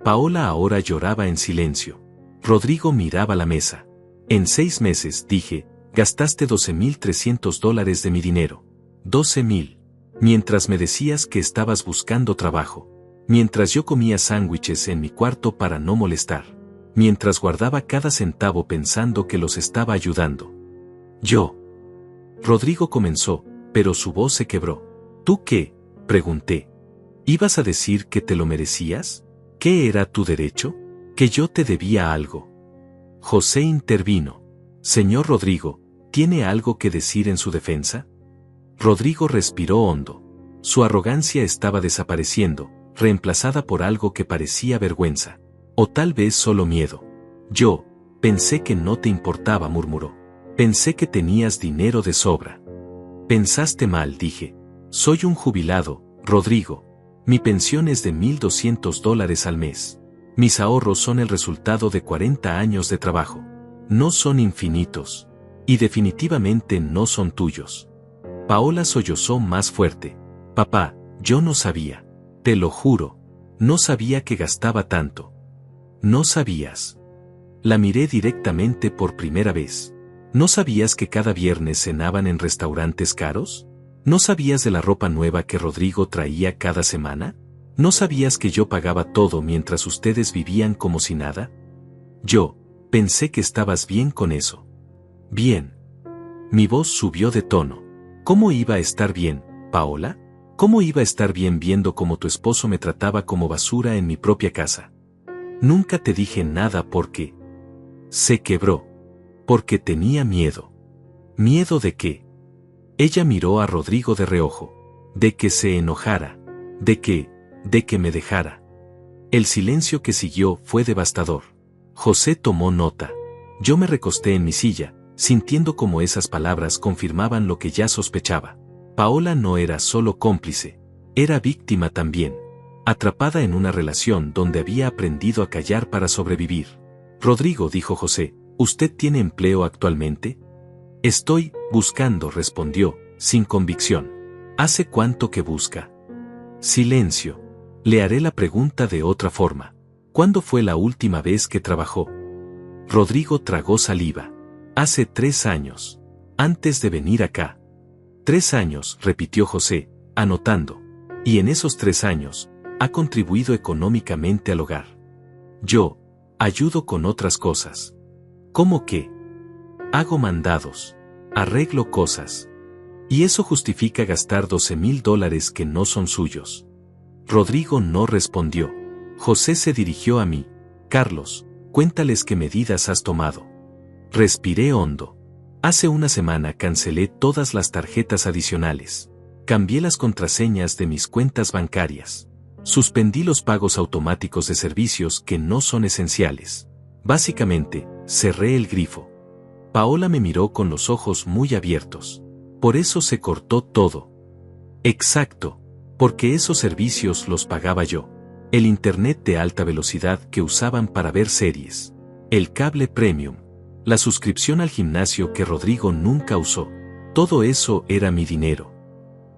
Speaker 1: Paola ahora lloraba en silencio. Rodrigo miraba la mesa. En 6 meses, dije, gastaste $12,300 de mi dinero. 12,000. Mientras me decías que estabas buscando trabajo. Mientras yo comía sándwiches en mi cuarto para no molestar. Mientras guardaba cada centavo pensando que los estaba ayudando. Yo. Rodrigo comenzó, pero su voz se quebró. ¿Tú qué? Pregunté. ¿Ibas a decir que te lo merecías? ¿Qué era tu derecho? ¿Que yo te debía algo? José intervino. Señor Rodrigo, ¿tiene algo que decir en su defensa? Rodrigo respiró hondo. Su arrogancia estaba desapareciendo, reemplazada por algo que parecía vergüenza. O tal vez solo miedo. Yo, pensé que no te importaba, murmuró. Pensé que tenías dinero de sobra. Pensaste mal, dije. Soy un jubilado, Rodrigo. Mi pensión es de $1,200 al mes. Mis ahorros son el resultado de 40 años de trabajo. No son infinitos. Y definitivamente no son tuyos. Paola sollozó más fuerte. Papá, yo no sabía. Te lo juro. No sabía que gastaba tanto. No sabías. La miré directamente por primera vez. ¿No sabías que cada viernes cenaban en restaurantes caros? ¿No sabías de la ropa nueva que Rodrigo traía cada semana? ¿No sabías que yo pagaba todo mientras ustedes vivían como si nada? Yo, pensé que estabas bien con eso. Bien. Mi voz subió de tono. ¿Cómo iba a estar bien, Paola? ¿Cómo iba a estar bien viendo cómo tu esposo me trataba como basura en mi propia casa? Nunca te dije nada porque... Se quebró. Porque tenía miedo. ¿Miedo de qué? Ella miró a Rodrigo de reojo. De que se enojara. De que me dejara. El silencio que siguió fue devastador. José tomó nota. Yo me recosté en mi silla, sintiendo como esas palabras confirmaban lo que ya sospechaba. Paola no era solo cómplice, era víctima también. Atrapada en una relación donde había aprendido a callar para sobrevivir. Rodrigo, dijo José, ¿usted tiene empleo actualmente? Estoy buscando, respondió, sin convicción. ¿Hace cuánto que busca? Silencio. Le haré la pregunta de otra forma. ¿Cuándo fue la última vez que trabajó? Rodrigo tragó saliva. Hace 3 años. Antes de venir acá. 3 años, repitió José, anotando. Y en esos 3 años, ha contribuido económicamente al hogar. Yo, ayudo con otras cosas. ¿Cómo qué? Hago mandados. Arreglo cosas. Y eso justifica gastar $12,000 que no son suyos. Rodrigo no respondió. José se dirigió a mí. Carlos, cuéntales qué medidas has tomado. Respiré hondo. Hace una semana cancelé todas las tarjetas adicionales. Cambié las contraseñas de mis cuentas bancarias. Suspendí los pagos automáticos de servicios que no son esenciales. Básicamente, cerré el grifo. Paola me miró con los ojos muy abiertos. Por eso se cortó todo. Exacto, porque esos servicios los pagaba yo. El internet de alta velocidad que usaban para ver series. El cable premium. La suscripción al gimnasio que Rodrigo nunca usó. Todo eso era mi dinero.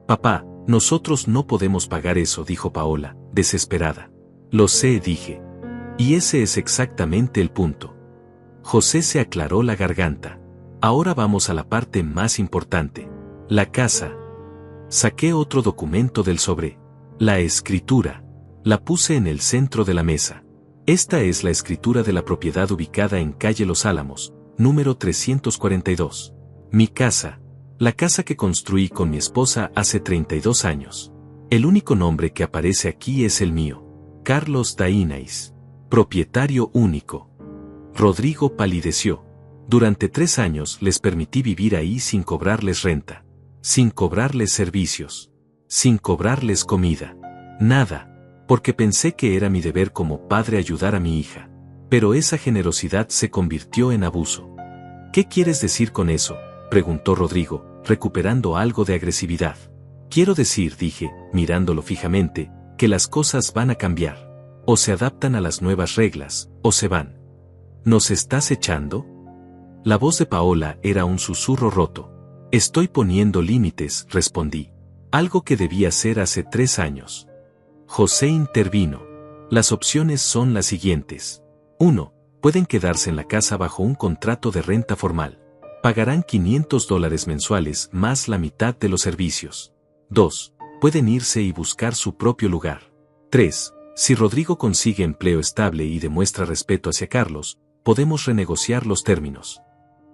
Speaker 1: Papá, nosotros no podemos pagar eso, dijo Paola, desesperada. Lo sé, dije. Y ese es exactamente el punto. José se aclaró la garganta. Ahora vamos a la parte más importante. La casa. Saqué otro documento del sobre. La escritura. La puse en el centro de la mesa. Esta es la escritura de la propiedad ubicada en calle Los Álamos, número 342. Mi casa. La casa que construí con mi esposa hace 32 años. El único nombre que aparece aquí es el mío. Carlos Dainais. Propietario único. Rodrigo palideció. Durante 3 años les permití vivir ahí sin cobrarles renta. Sin cobrarles servicios. Sin cobrarles comida. Nada. Porque pensé que era mi deber como padre ayudar a mi hija. Pero esa generosidad se convirtió en abuso. ¿Qué quieres decir con eso?, preguntó Rodrigo, recuperando algo de agresividad. Quiero decir, dije, mirándolo fijamente, que las cosas van a cambiar. O se adaptan a las nuevas reglas, o se van. ¿Nos estás echando? La voz de Paola era un susurro roto. Estoy poniendo límites, respondí. Algo que debía hacer hace 3 años. José intervino. Las opciones son las siguientes. 1. Pueden quedarse en la casa bajo un contrato de renta formal. Pagarán $500 mensuales más la mitad de los servicios. 2. Pueden irse y buscar su propio lugar. 3. Si Rodrigo consigue empleo estable y demuestra respeto hacia Carlos, podemos renegociar los términos.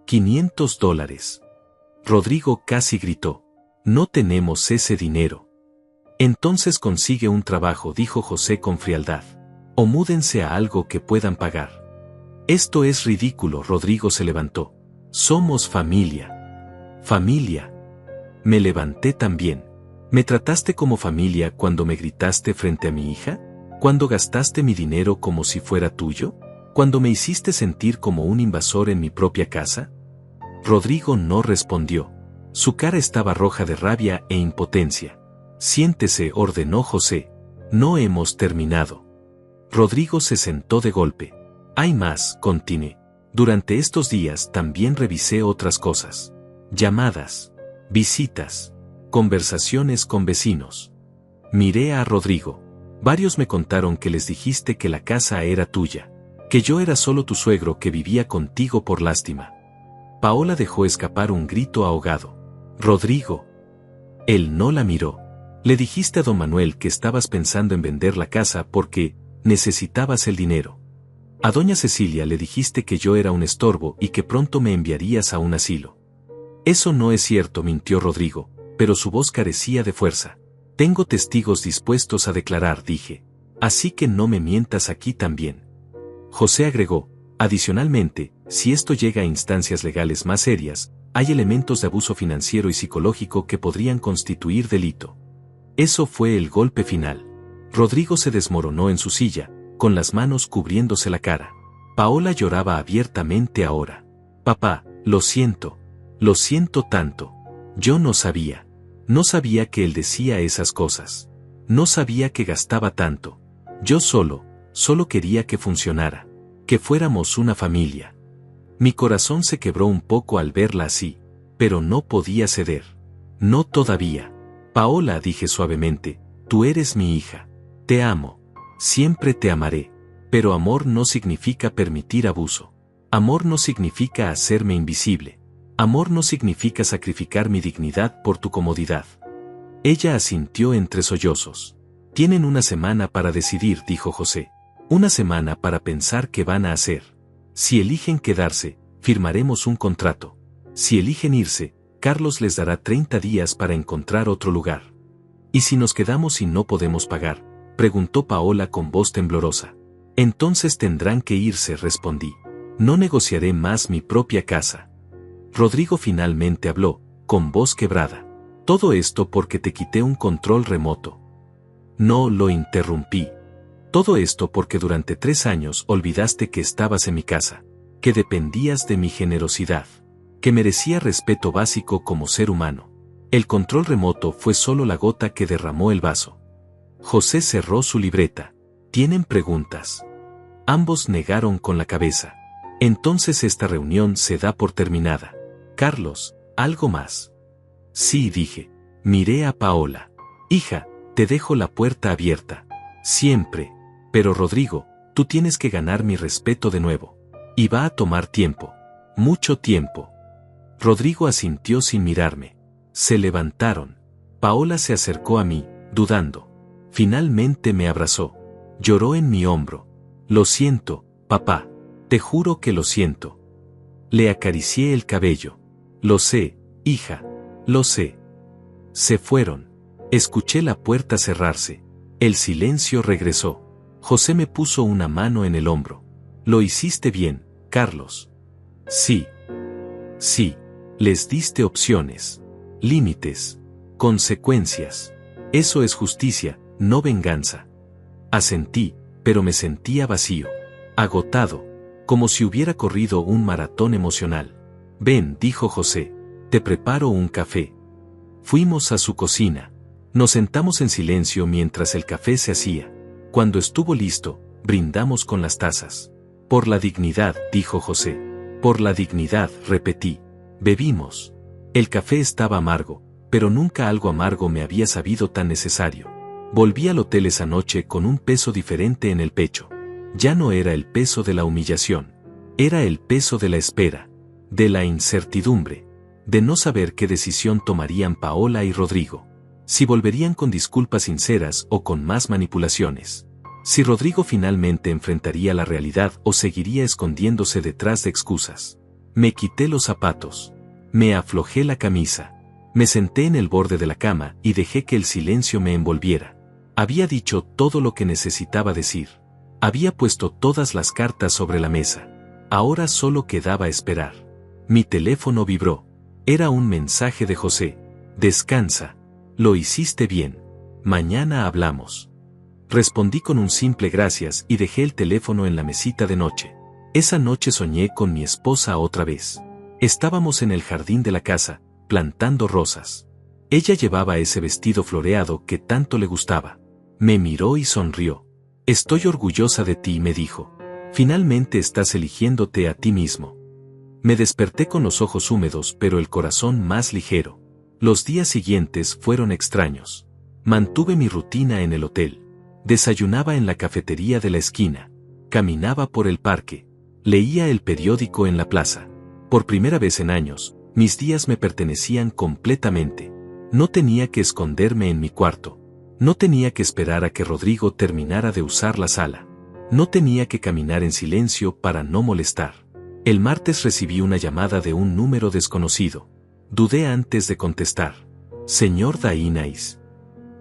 Speaker 1: $500. Rodrigo casi gritó. No tenemos ese dinero. Entonces consigue un trabajo, dijo José con frialdad. O múdense a algo que puedan pagar. Esto es ridículo, Rodrigo se levantó. Somos familia. Familia. Me levanté también. ¿Me trataste como familia cuando me gritaste frente a mi hija? ¿Cuando gastaste mi dinero como si fuera tuyo? ¿Cuando me hiciste sentir como un invasor en mi propia casa? Rodrigo no respondió. Su cara estaba roja de rabia e impotencia. Siéntese, ordenó José. No hemos terminado. Rodrigo se sentó de golpe. Hay más, continué. Durante estos días también revisé otras cosas. Llamadas, visitas, conversaciones con vecinos. Miré a Rodrigo. Varios me contaron que les dijiste que la casa era tuya, que yo era solo tu suegro que vivía contigo por lástima. Paola dejó escapar un grito ahogado. Rodrigo. Él no la miró. Le dijiste a don Manuel que estabas pensando en vender la casa porque necesitabas el dinero. A doña Cecilia le dijiste que yo era un estorbo y que pronto me enviarías a un asilo. Eso no es cierto, mintió Rodrigo, pero su voz carecía de fuerza. Tengo testigos dispuestos a declarar, dije. Así que no me mientas aquí también. José agregó, adicionalmente, si esto llega a instancias legales más serias, hay elementos de abuso financiero y psicológico que podrían constituir delito. Eso fue el golpe final. Rodrigo se desmoronó en su silla, con las manos cubriéndose la cara. Paola lloraba abiertamente ahora. Papá, lo siento tanto. Yo no sabía. No sabía que él decía esas cosas. No sabía que gastaba tanto. Yo solo quería que funcionara. Que fuéramos una familia. Mi corazón se quebró un poco al verla así, pero no podía ceder. No todavía. Paola, dije suavemente, tú eres mi hija. Te amo. Siempre te amaré. Pero amor no significa permitir abuso. Amor no significa hacerme invisible. Amor no significa sacrificar mi dignidad por tu comodidad. Ella asintió entre sollozos. Tienen una semana para decidir, dijo José. Una semana para pensar qué van a hacer. Si eligen quedarse, firmaremos un contrato. Si eligen irse, Carlos les dará 30 días para encontrar otro lugar. ¿Y si nos quedamos y no podemos pagar?, preguntó Paola con voz temblorosa. Entonces tendrán que irse, respondí. No negociaré más mi propia casa. Rodrigo finalmente habló, con voz quebrada. Todo esto porque te quité un control remoto. No lo interrumpí. Todo esto porque durante 3 años olvidaste que estabas en mi casa, que dependías de mi generosidad, que merecía respeto básico como ser humano. El control remoto fue solo la gota que derramó el vaso. José cerró su libreta. ¿Tienen preguntas? Ambos negaron con la cabeza. Entonces esta reunión se da por terminada. Carlos, ¿algo más? Sí, dije. Miré a Paola. Hija, te dejo la puerta abierta. Siempre. Pero Rodrigo, tú tienes que ganar mi respeto de nuevo. Y va a tomar tiempo. Mucho tiempo. Rodrigo asintió sin mirarme. Se levantaron. Paola se acercó a mí, dudando. Finalmente me abrazó. Lloró en mi hombro. Lo siento, papá. Te juro que lo siento. Le acaricié el cabello. Lo sé, hija. Lo sé. Se fueron. Escuché la puerta cerrarse. El silencio regresó. José me puso una mano en el hombro. Lo hiciste bien, Carlos. Sí. Sí. Les diste opciones. Límites. Consecuencias. Eso es justicia, no venganza. Asentí, pero me sentía vacío. Agotado. Como si hubiera corrido un maratón emocional. Ven, dijo José. Te preparo un café. Fuimos a su cocina. Nos sentamos en silencio mientras el café se hacía. Cuando estuvo listo, brindamos con las tazas. Por la dignidad, dijo José. Por la dignidad, repetí. Bebimos. El café estaba amargo, pero nunca algo amargo me había sabido tan necesario. Volví al hotel esa noche con un peso diferente en el pecho. Ya no era el peso de la humillación. Era el peso de la espera. De la incertidumbre. De no saber qué decisión tomarían Paola y Rodrigo. Si volverían con disculpas sinceras o con más manipulaciones. Si Rodrigo finalmente enfrentaría la realidad o seguiría escondiéndose detrás de excusas. Me quité los zapatos. Me aflojé la camisa. Me senté en el borde de la cama y dejé que el silencio me envolviera. Había dicho todo lo que necesitaba decir. Había puesto todas las cartas sobre la mesa. Ahora solo quedaba esperar. Mi teléfono vibró. Era un mensaje de José. Descansa. Lo hiciste bien. Mañana hablamos. Respondí con un simple gracias y dejé el teléfono en la mesita de noche. Esa noche soñé con mi esposa otra vez. Estábamos en el jardín de la casa, plantando rosas. Ella llevaba ese vestido floreado que tanto le gustaba. Me miró y sonrió. Estoy orgullosa de ti, me dijo. Finalmente estás eligiéndote a ti mismo. Me desperté con los ojos húmedos pero el corazón más ligero. Los días siguientes fueron extraños. Mantuve mi rutina en el hotel. Desayunaba en la cafetería de la esquina. Caminaba por el parque. Leía el periódico en la plaza. Por primera vez en años, mis días me pertenecían completamente. No tenía que esconderme en mi cuarto. No tenía que esperar a que Rodrigo terminara de usar la sala. No tenía que caminar en silencio para no molestar. El martes recibí una llamada de un número desconocido. Dudé antes de contestar. Señor Dainais.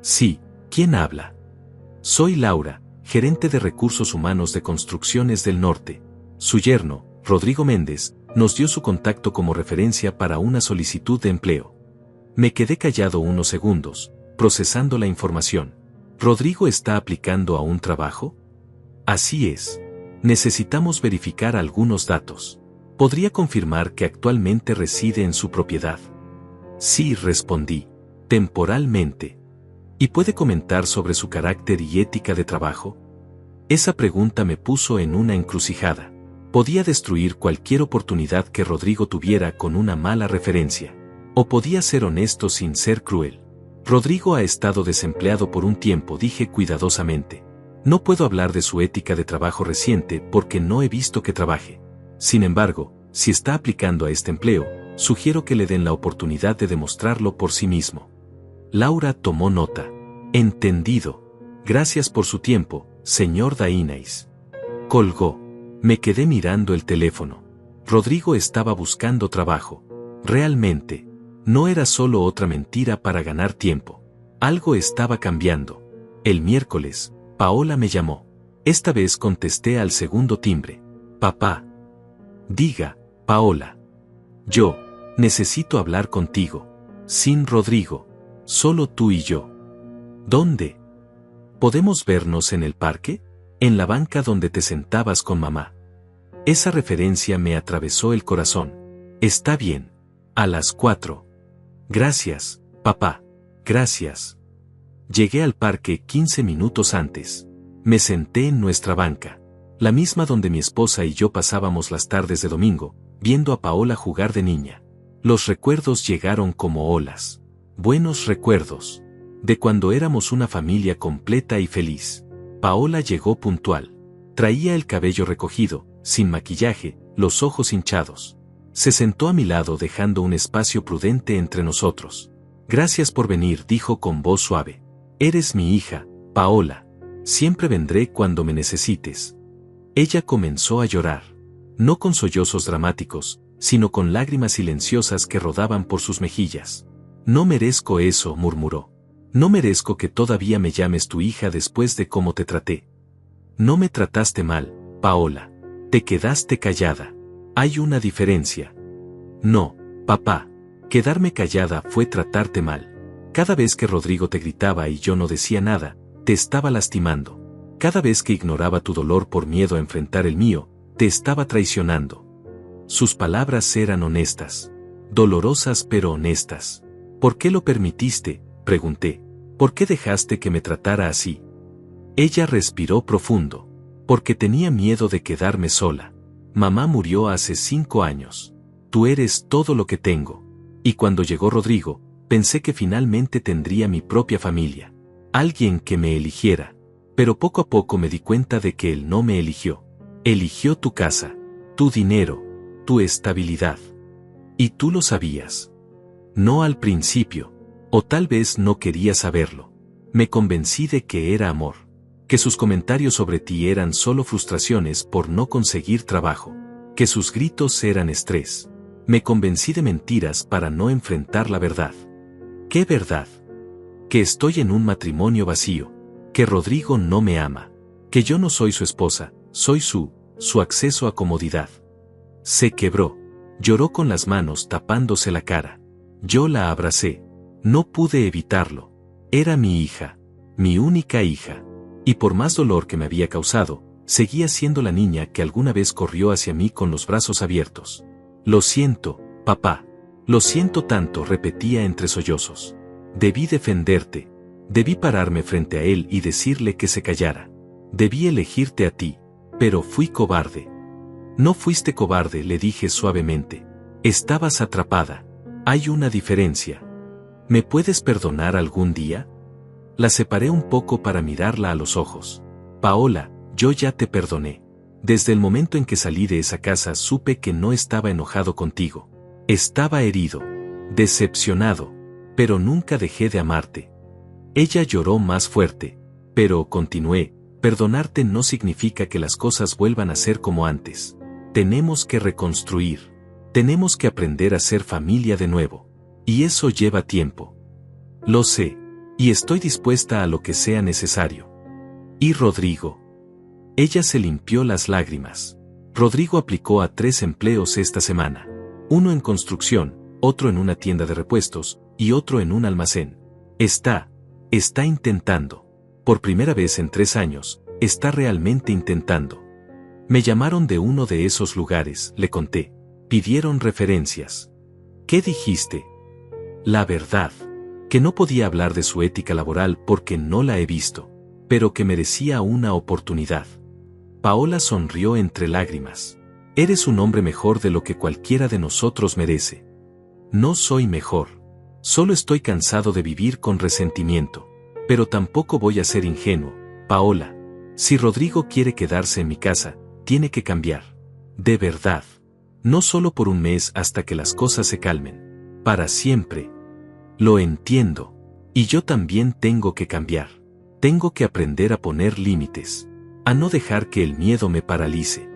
Speaker 1: Sí, ¿quién habla? Soy Laura, gerente de recursos humanos de Construcciones del Norte. Su yerno, Rodrigo Méndez, nos dio su contacto como referencia para una solicitud de empleo. Me quedé callado unos segundos, procesando la información. ¿Rodrigo está aplicando a un trabajo? Así es. Necesitamos verificar algunos datos. ¿Podría confirmar que actualmente reside en su propiedad? Sí, respondí. Temporalmente. ¿Y puede comentar sobre su carácter y ética de trabajo? Esa pregunta me puso en una encrucijada. Podía destruir cualquier oportunidad que Rodrigo tuviera con una mala referencia. O podía ser honesto sin ser cruel. Rodrigo ha estado desempleado por un tiempo, dije cuidadosamente. No puedo hablar de su ética de trabajo reciente porque no he visto que trabaje. Sin embargo, si está aplicando a este empleo, sugiero que le den la oportunidad de demostrarlo por sí mismo. Laura tomó nota. Entendido. Gracias por su tiempo, señor Dainais. Colgó. Me quedé mirando el teléfono. Rodrigo estaba buscando trabajo. Realmente. No era solo otra mentira para ganar tiempo. Algo estaba cambiando. El miércoles, Paola me llamó. Esta vez contesté al segundo timbre. Papá. Diga, Paola. Yo, necesito hablar contigo. Sin Rodrigo. Solo tú y yo. ¿Dónde? ¿Podemos vernos en el parque? En la banca donde te sentabas con mamá. Esa referencia me atravesó el corazón. Está bien. A las 4. Gracias, papá. Gracias. Llegué al parque 15 minutos antes. Me senté en nuestra banca, la misma donde mi esposa y yo pasábamos las tardes de domingo, viendo a Paola jugar de niña. Los recuerdos llegaron como olas. Buenos recuerdos. De cuando éramos una familia completa y feliz. Paola llegó puntual. Traía el cabello recogido, sin maquillaje, los ojos hinchados. Se sentó a mi lado dejando un espacio prudente entre nosotros. Gracias por venir, dijo con voz suave. Eres mi hija, Paola. Siempre vendré cuando me necesites. Ella comenzó a llorar. No con sollozos dramáticos, sino con lágrimas silenciosas que rodaban por sus mejillas. No merezco eso, murmuró. No merezco que todavía me llames tu hija después de cómo te traté. No me trataste mal, Paola. Te quedaste callada. Hay una diferencia. No, papá. Quedarme callada fue tratarte mal. Cada vez que Rodrigo te gritaba y yo no decía nada, te estaba lastimando. Cada vez que ignoraba tu dolor por miedo a enfrentar el mío, te estaba traicionando. Sus palabras eran honestas. Dolorosas pero honestas. ¿Por qué lo permitiste?, pregunté. ¿Por qué dejaste que me tratara así? Ella respiró profundo. Porque tenía miedo de quedarme sola. Mamá murió hace 5 años. Tú eres todo lo que tengo. Y cuando llegó Rodrigo, pensé que finalmente tendría mi propia familia. Alguien que me eligiera. Pero poco a poco me di cuenta de que él no me eligió. Eligió tu casa, tu dinero, tu estabilidad. Y tú lo sabías. No al principio. O tal vez no quería saberlo. Me convencí de que era amor. Que sus comentarios sobre ti eran solo frustraciones por no conseguir trabajo. Que sus gritos eran estrés. Me convencí de mentiras para no enfrentar la verdad. ¿Qué verdad? Que estoy en un matrimonio vacío. Que Rodrigo no me ama. Que yo no soy su esposa, soy su acceso a comodidad. Se quebró. Lloró con las manos tapándose la cara. Yo la abracé. No pude evitarlo. Era mi hija. Mi única hija. Y por más dolor que me había causado, seguía siendo la niña que alguna vez corrió hacia mí con los brazos abiertos. Lo siento, papá. Lo siento tanto, repetía entre sollozos. Debí defenderte. Debí pararme frente a él y decirle que se callara. Debí elegirte a ti, pero fui cobarde. No fuiste cobarde, le dije suavemente. Estabas atrapada. Hay una diferencia. ¿Me puedes perdonar algún día? La separé un poco para mirarla a los ojos. Paola, yo ya te perdoné. Desde el momento en que salí de esa casa supe que no estaba enojado contigo. Estaba herido, decepcionado, pero nunca dejé de amarte. Ella lloró más fuerte, pero continué, perdonarte no significa que las cosas vuelvan a ser como antes. Tenemos que reconstruir. Tenemos que aprender a ser familia de nuevo. Y eso lleva tiempo. Lo sé. Y estoy dispuesta a lo que sea necesario. ¿Y Rodrigo? Ella se limpió las lágrimas. Rodrigo aplicó a 3 empleos esta semana. Uno en construcción, otro en una tienda de repuestos, y otro en un almacén. Está intentando. Por primera vez en 3 años, está realmente intentando. Me llamaron de uno de esos lugares, le conté. Pidieron referencias. ¿Qué dijiste? La verdad. Que no podía hablar de su ética laboral porque no la he visto, pero que merecía una oportunidad. Paola sonrió entre lágrimas. Eres un hombre mejor de lo que cualquiera de nosotros merece. No soy mejor. Solo estoy cansado de vivir con resentimiento. Pero tampoco voy a ser ingenuo, Paola. Si Rodrigo quiere quedarse en mi casa, tiene que cambiar. De verdad. No solo por un mes hasta que las cosas se calmen. Para siempre. Lo entiendo. Y yo también tengo que cambiar. Tengo que aprender a poner límites. A no dejar que el miedo me paralice.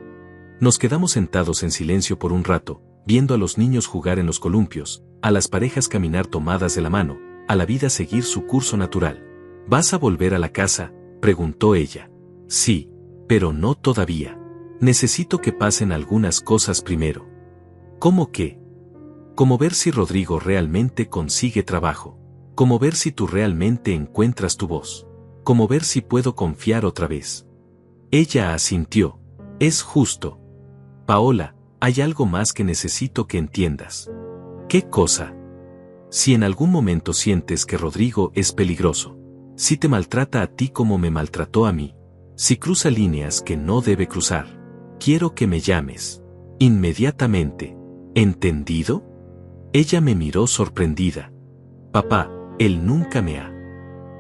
Speaker 1: Nos quedamos sentados en silencio por un rato, viendo a los niños jugar en los columpios, a las parejas caminar tomadas de la mano, a la vida seguir su curso natural. ¿Vas a volver a la casa?, preguntó ella. Sí, pero no todavía. Necesito que pasen algunas cosas primero. ¿Cómo qué? Como ver si Rodrigo realmente consigue trabajo. Como ver si tú realmente encuentras tu voz. como ver si puedo confiar otra vez. Ella asintió. Es justo. Paola, hay algo más que necesito que entiendas. ¿Qué cosa? Si en algún momento sientes que Rodrigo es peligroso, si te maltrata a ti como me maltrató a mí, si cruza líneas que no debe cruzar, quiero que me llames. Inmediatamente. ¿Entendido? Ella me miró sorprendida. Papá, él nunca me ha.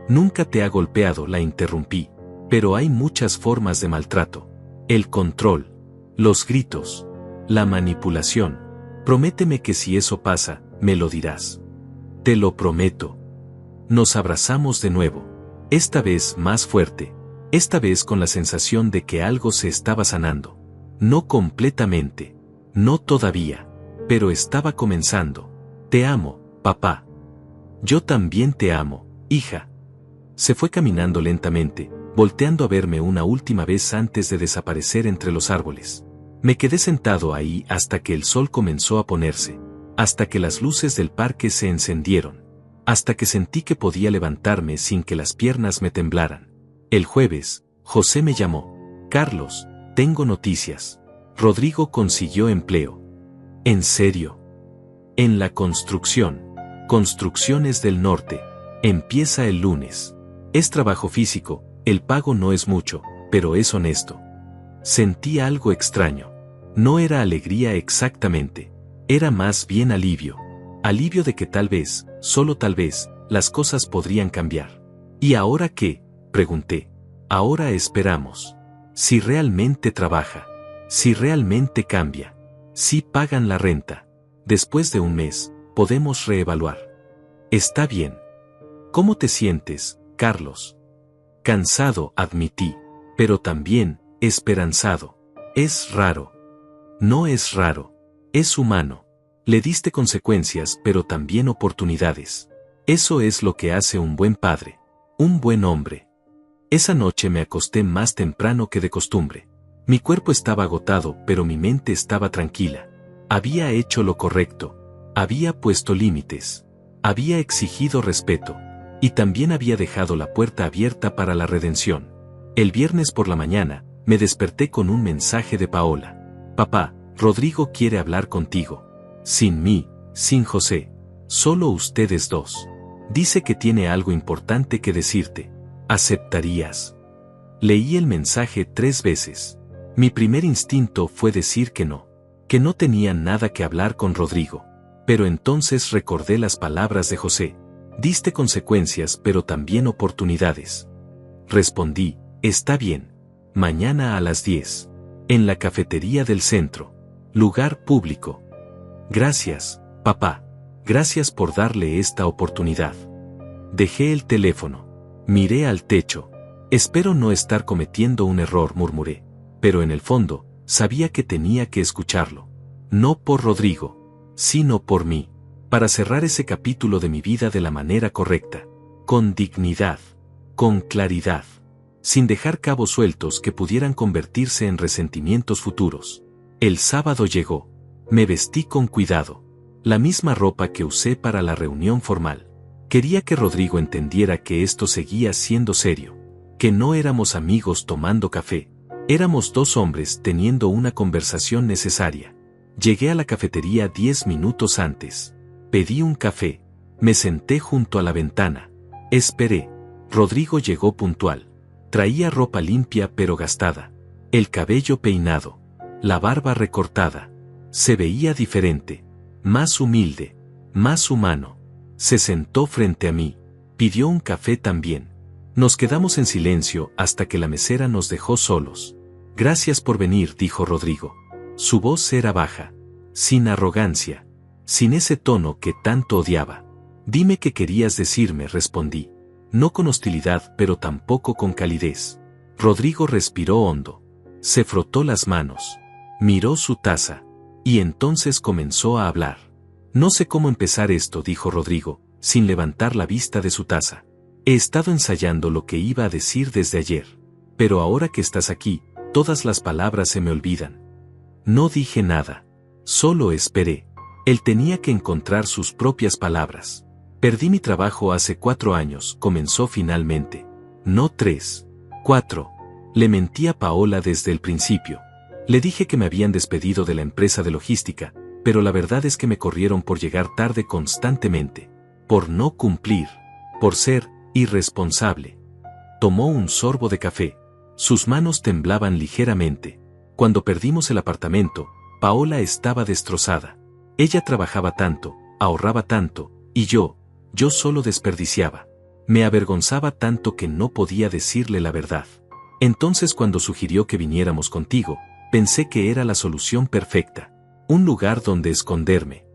Speaker 1: Nunca te ha golpeado, la interrumpí, pero hay muchas formas de maltrato. El control, los gritos, la manipulación. Prométeme que si eso pasa, me lo dirás. Te lo prometo. Nos abrazamos de nuevo, esta vez más fuerte, esta vez con la sensación de que algo se estaba sanando. No completamente, no todavía, pero estaba comenzando. Te amo, papá. Yo también te amo, hija. Se fue caminando lentamente, volteando a verme una última vez antes de desaparecer entre los árboles. Me quedé sentado ahí hasta que el sol comenzó a ponerse, hasta que las luces del parque se encendieron, hasta que sentí que podía levantarme sin que las piernas me temblaran. El jueves, José me llamó. Carlos, tengo noticias. Rodrigo consiguió empleo. ¿En serio? En la construcción. Construcciones del Norte. Empieza el lunes. Es trabajo físico, el pago no es mucho, pero es honesto. Sentí algo extraño. No era alegría exactamente. Era más bien alivio. Alivio de que tal vez, solo tal vez, las cosas podrían cambiar. ¿Y ahora qué? Pregunté. Ahora esperamos. Si realmente trabaja. Si realmente cambia. Si pagan la renta. Después de un mes, podemos reevaluar. Está bien. ¿Cómo te sientes, Carlos? Cansado, admití, pero también, esperanzado. Es raro. No es raro. Es humano. Le diste consecuencias pero también oportunidades. Eso es lo que hace un buen padre. Un buen hombre. Esa noche me acosté más temprano que de costumbre. Mi cuerpo estaba agotado pero mi mente estaba tranquila. Había hecho lo correcto. Había puesto límites. Había exigido respeto. Y también había dejado la puerta abierta para la redención. El viernes por la mañana, me desperté con un mensaje de Paola. Papá, Rodrigo quiere hablar contigo. Sin mí, sin José. Solo ustedes dos. Dice que tiene algo importante que decirte. ¿Aceptarías? Leí el mensaje 3 veces. Mi primer instinto fue decir que no tenía nada que hablar con Rodrigo. Pero entonces recordé las palabras de José. Diste consecuencias pero también oportunidades. Respondí, está bien. Mañana a las 10. En la cafetería del centro. Lugar público. Gracias, papá. Gracias por darle esta oportunidad. Dejé el teléfono. Miré al techo. Espero no estar cometiendo un error, murmuré. Pero en el fondo, sabía que tenía que escucharlo. No por Rodrigo, sino por mí. Para cerrar ese capítulo de mi vida de la manera correcta. Con dignidad. Con claridad. Sin dejar cabos sueltos que pudieran convertirse en resentimientos futuros. El sábado llegó. Me vestí con cuidado. La misma ropa que usé para la reunión formal. Quería que Rodrigo entendiera que esto seguía siendo serio. Que no éramos amigos tomando café. Éramos 2 hombres teniendo una conversación necesaria. Llegué a la cafetería 10 minutos antes. Pedí un café. Me senté junto a la ventana. Esperé. Rodrigo llegó puntual. Traía ropa limpia pero gastada. El cabello peinado. La barba recortada. Se veía diferente. Más humilde. Más humano. Se sentó frente a mí. Pidió un café también. Nos quedamos en silencio hasta que la mesera nos dejó solos. Gracias por venir, dijo Rodrigo. Su voz era baja. Sin arrogancia. Sin ese tono que tanto odiaba. Dime qué querías decirme, respondí. No con hostilidad pero tampoco con calidez. Rodrigo respiró hondo. Se frotó las manos. Miró su taza. Y entonces comenzó a hablar. No sé cómo empezar esto, dijo Rodrigo, sin levantar la vista de su taza. He estado ensayando lo que iba a decir desde ayer. Pero ahora que estás aquí, todas las palabras se me olvidan. No dije nada. Solo esperé. Él tenía que encontrar sus propias palabras. Perdí mi trabajo hace 4 años, comenzó finalmente. no 3. 4. Le mentí a Paola desde el principio. Le dije que me habían despedido de la empresa de logística, pero la verdad es que me corrieron por llegar tarde constantemente, por no cumplir, por ser irresponsable. Tomó un sorbo de café. Sus manos temblaban ligeramente. Cuando perdimos el apartamento, Paola estaba destrozada. Ella trabajaba tanto, ahorraba tanto, y yo solo desperdiciaba. Me avergonzaba tanto que no podía decirle la verdad. Entonces cuando sugirió que viniéramos contigo, pensé que era la solución perfecta. Un lugar donde esconderme.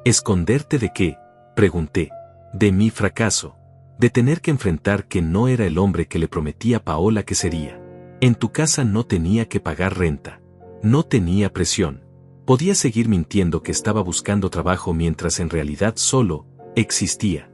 Speaker 1: ¿Esconderte de qué?, pregunté. De mi fracaso. De tener que enfrentar que no era el hombre que le prometí a Paola que sería. En tu casa no tenía que pagar renta. No tenía presión. Podía seguir mintiendo que estaba buscando trabajo mientras en realidad solo existía.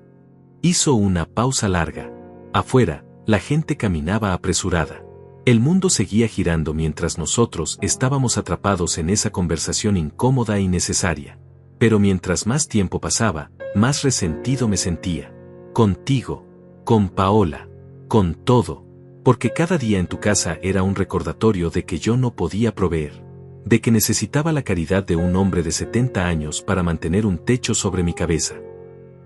Speaker 1: Hizo una pausa larga. Afuera, la gente caminaba apresurada. El mundo seguía girando mientras nosotros estábamos atrapados en esa conversación incómoda y necesaria. Pero mientras más tiempo pasaba, más resentido me sentía. Contigo, con Paola, con todo, porque cada día en tu casa era un recordatorio de que yo no podía proveer, de que necesitaba la caridad de un hombre de 70 años para mantener un techo sobre mi cabeza.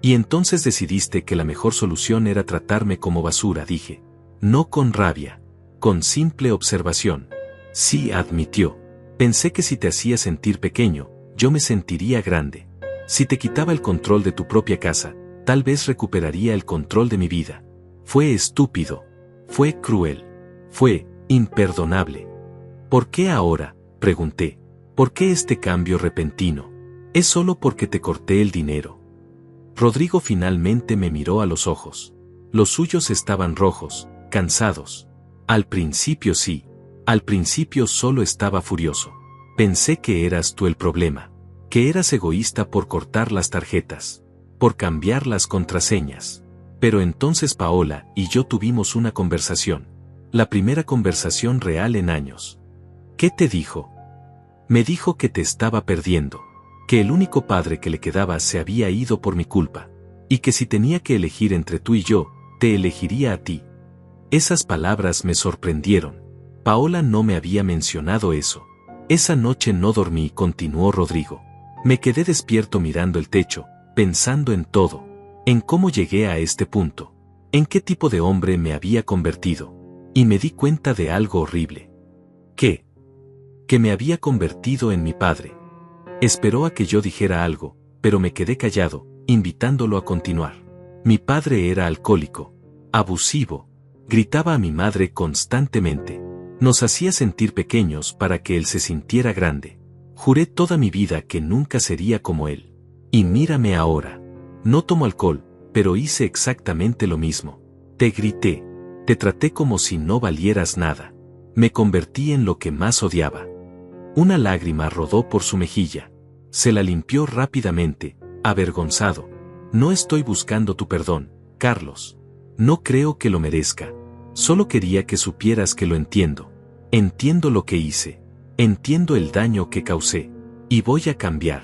Speaker 1: Y entonces decidiste que la mejor solución era tratarme como basura, dije. No con rabia, con simple observación. Sí, admitió. Pensé que si te hacía sentir pequeño, yo me sentiría grande. Si te quitaba el control de tu propia casa, tal vez recuperaría el control de mi vida. Fue estúpido. Fue cruel. Fue imperdonable. ¿Por qué ahora?, pregunté. ¿Por qué este cambio repentino? ¿Es solo porque te corté el dinero? Rodrigo finalmente me miró a los ojos. Los suyos estaban rojos, cansados. Al principio sí. Al principio solo estaba furioso. Pensé que eras tú el problema. Que eras egoísta por cortar las tarjetas. Por cambiar las contraseñas. Pero entonces Paola y yo tuvimos una conversación. La primera conversación real en años. ¿Qué te dijo? Me dijo que te estaba perdiendo. Que el único padre que le quedaba se había ido por mi culpa. Y que si tenía que elegir entre tú y yo, te elegiría a ti. Esas palabras me sorprendieron. Paola no me había mencionado eso. Esa noche no dormí, continuó Rodrigo. Me quedé despierto mirando el techo, pensando en todo. En cómo llegué a este punto. En qué tipo de hombre me había convertido. Y me di cuenta de algo horrible. ¿Qué? Que me había convertido en mi padre. Esperó a que yo dijera algo, pero me quedé callado, invitándolo a continuar. Mi padre era alcohólico, abusivo, gritaba a mi madre constantemente. Nos hacía sentir pequeños para que él se sintiera grande. Juré toda mi vida que nunca sería como él. Y mírame ahora. No tomo alcohol, pero hice exactamente lo mismo. Te grité. Te traté como si no valieras nada. Me convertí en lo que más odiaba. Una lágrima rodó por su mejilla. Se la limpió rápidamente, avergonzado. No estoy buscando tu perdón, Carlos. No creo que lo merezca. Solo quería que supieras que lo entiendo. Entiendo lo que hice. Entiendo el daño que causé. Y voy a cambiar.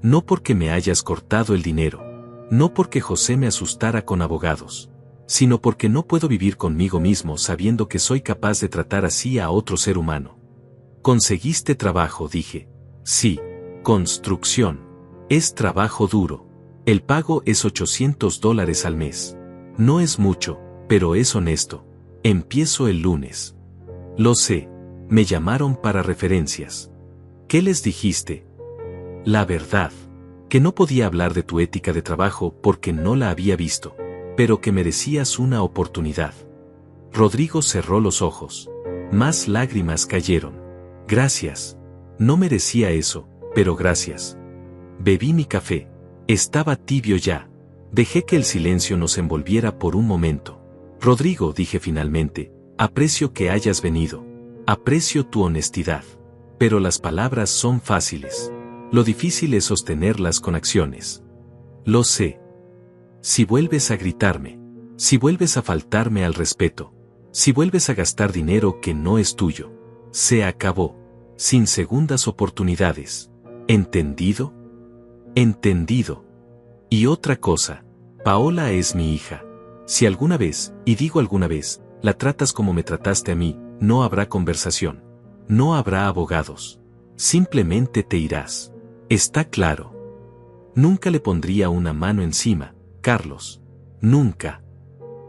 Speaker 1: No porque me hayas cortado el dinero. No porque José me asustara con abogados. Sino porque no puedo vivir conmigo mismo sabiendo que soy capaz de tratar así a otro ser humano. Conseguiste trabajo, dije. Sí. Construcción. Es trabajo duro. El pago es $800 al mes. No es mucho, pero es honesto. Empiezo el lunes. Lo sé. Me llamaron para referencias. ¿Qué les dijiste? La verdad. Que no podía hablar de tu ética de trabajo porque no la había visto, pero que merecías una oportunidad. Rodrigo cerró los ojos. Más lágrimas cayeron. Gracias. No merecía eso, pero gracias. Bebí mi café. Estaba tibio ya. Dejé que el silencio nos envolviera por un momento. Rodrigo, dije finalmente, aprecio que hayas venido. Aprecio tu honestidad. Pero las palabras son fáciles. Lo difícil es sostenerlas con acciones. Lo sé. Si vuelves a gritarme, si vuelves a faltarme al respeto, si vuelves a gastar dinero que no es tuyo, se acabó. Sin segundas oportunidades. ¿Entendido? Entendido. Y otra cosa, Paola es mi hija. Si alguna vez, y digo alguna vez, La tratas como me trataste a mí, no habrá conversación. No habrá abogados. Simplemente te irás. Está claro. Nunca le pondría una mano encima, Carlos. Nunca.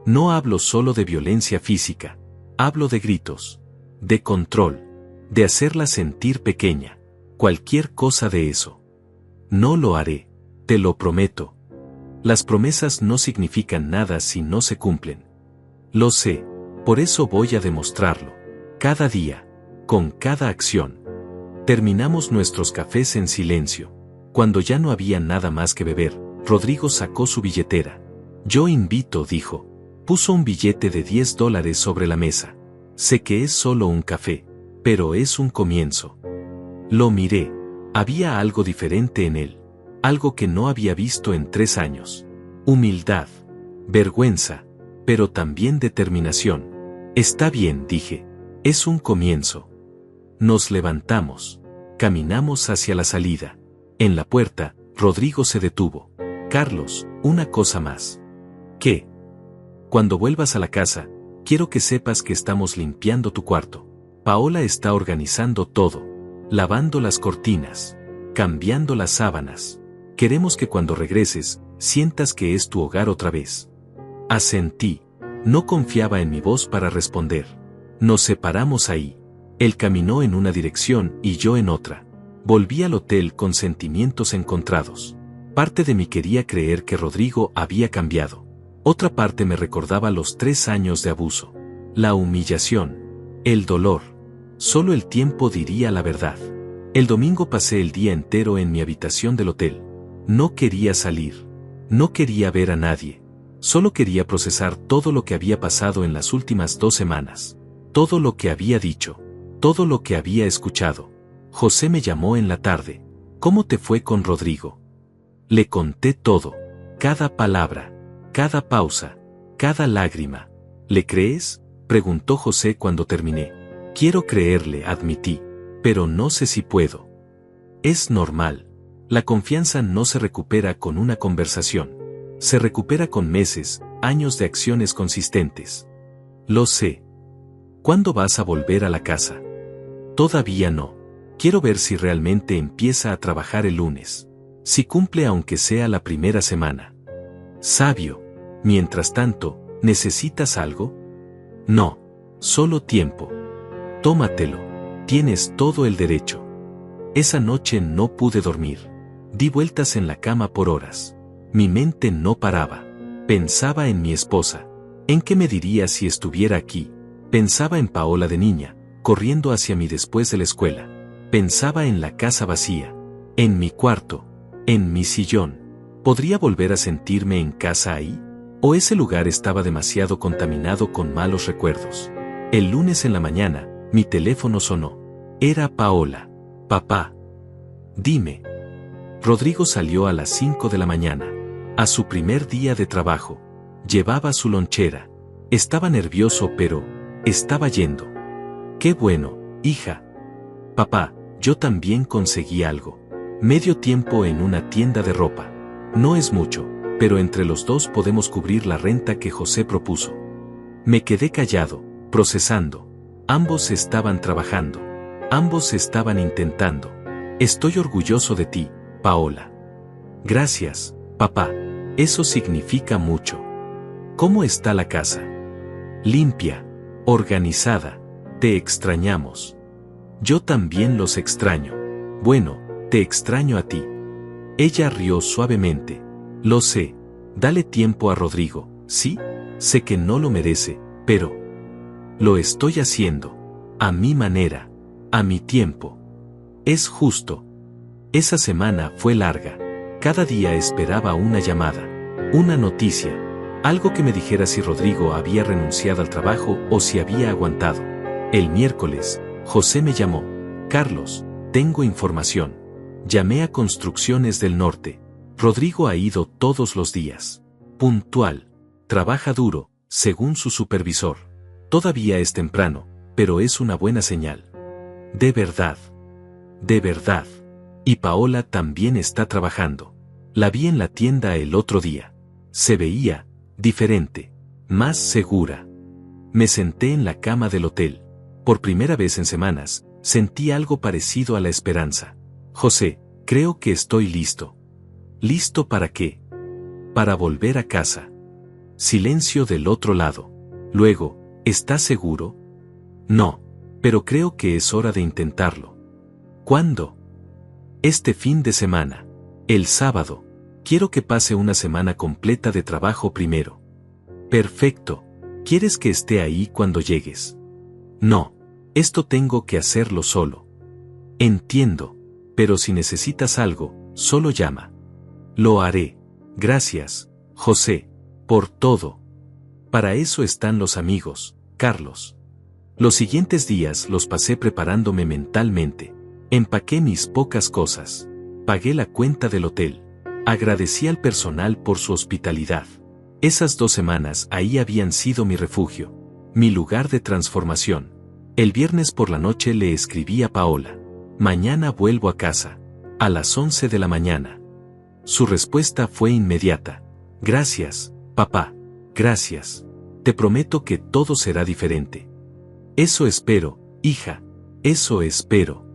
Speaker 1: No hablo solo de violencia física. Hablo de gritos. De control. De hacerla sentir pequeña. Cualquier cosa de eso. No lo haré. Te lo prometo. Las promesas no significan nada si no se cumplen. Lo sé. Por eso voy a demostrarlo. Cada día. Con cada acción. Terminamos nuestros cafés en silencio. Cuando ya no había nada más que beber, Rodrigo sacó su billetera. Yo invito, dijo. Puso un billete de $10 sobre la mesa. Sé que es solo un café, pero es un comienzo. Lo miré. Había algo diferente en él. Algo que no había visto en 3 años. Humildad. Vergüenza. Pero también determinación. Está bien, dije. Es un comienzo. Nos levantamos. Caminamos hacia la salida. En la puerta, Rodrigo se detuvo. Carlos, una cosa más. ¿Qué? Cuando vuelvas a la casa, quiero que sepas que estamos limpiando tu cuarto. Paola está organizando todo. Lavando las cortinas. Cambiando las sábanas. Queremos que cuando regreses, sientas que es tu hogar otra vez. Asentí. No confiaba en mi voz para responder. Nos separamos ahí. Él caminó en una dirección y yo en otra. Volví al hotel con sentimientos encontrados. Parte de mí quería creer que Rodrigo había cambiado. Otra parte me recordaba los 3 años de abuso. La humillación. El dolor. Solo el tiempo diría la verdad. El domingo pasé el día entero en mi habitación del hotel. No quería salir. No quería ver a nadie. Solo quería procesar todo lo que había pasado en las últimas 2 semanas. Todo lo que había dicho. Todo lo que había escuchado. José me llamó en la tarde. ¿Cómo te fue con Rodrigo? Le conté todo. Cada palabra. Cada pausa. Cada lágrima. ¿Le crees? Preguntó José cuando terminé. Quiero creerle, admití. Pero no sé si puedo. Es normal. La confianza no se recupera con una conversación. Se recupera con meses, años de acciones consistentes. Lo sé. ¿Cuándo vas a volver a la casa? Todavía no. Quiero ver si realmente empieza a trabajar el lunes. Si cumple aunque sea la primera semana. Sabio. Mientras tanto, ¿necesitas algo? No. Solo tiempo. Tómatelo. Tienes todo el derecho. Esa noche no pude dormir. Di vueltas en la cama por horas. Mi mente no paraba. Pensaba en mi esposa. ¿En qué me diría si estuviera aquí? Pensaba en Paola de niña, corriendo hacia mí después de la escuela. Pensaba en la casa vacía. En mi cuarto. En mi sillón. ¿Podría volver a sentirme en casa ahí? ¿O ese lugar estaba demasiado contaminado con malos recuerdos? El lunes en la mañana, mi teléfono sonó. Era Paola. Papá. Dime. Rodrigo salió a las 5 de la mañana. A su primer día de trabajo. Llevaba su lonchera. Estaba nervioso pero estaba yendo. Qué bueno, hija. Papá, yo también conseguí algo. Medio tiempo en una tienda de ropa. No es mucho, pero entre los dos podemos cubrir la renta que José propuso. Me quedé callado, procesando. Ambos estaban trabajando. Ambos estaban intentando. Estoy orgulloso de ti, Paola. Gracias, papá. Eso significa mucho. ¿Cómo está la casa? Limpia, organizada. Te extrañamos. Yo también los extraño. Bueno, te extraño a ti. Ella rió suavemente. Lo sé. Dale tiempo a Rodrigo, ¿sí? Sé que no lo merece, pero lo estoy haciendo. A mi manera. A mi tiempo. Es justo. Esa semana fue larga. Cada día esperaba una llamada. Una noticia. Algo que me dijera si Rodrigo había renunciado al trabajo o si había aguantado. El miércoles, José me llamó. Carlos, tengo información. Llamé a Construcciones del Norte. Rodrigo ha ido todos los días. Puntual. Trabaja duro, según su supervisor. Todavía es temprano, pero es una buena señal. De verdad. De verdad. Y Paola también está trabajando. La vi en la tienda el otro día. Se veía diferente, más segura. Me senté en la cama del hotel. Por primera vez en semanas, sentí algo parecido a la esperanza. José, creo que estoy listo. ¿Listo para qué? Para volver a casa. Silencio del otro lado. Luego, ¿estás seguro? No, pero creo que es hora de intentarlo. ¿Cuándo? Este fin de semana. El sábado. Quiero que pase una semana completa de trabajo primero. Perfecto. ¿Quieres que esté ahí cuando llegues? No. Esto tengo que hacerlo solo. Entiendo. Pero si necesitas algo, solo llama. Lo haré. Gracias, José, por todo. Para eso están los amigos, Carlos. Los siguientes días los pasé preparándome mentalmente. Empaqué mis pocas cosas. Pagué la cuenta del hotel. Agradecí al personal por su hospitalidad. Esas 2 semanas ahí habían sido mi refugio, mi lugar de transformación. El viernes por la noche le escribí a Paola. Mañana vuelvo a casa. A las 11 de la mañana. Su respuesta fue inmediata. Gracias, papá. Gracias. Te prometo que todo será diferente. Eso espero, hija. Eso espero.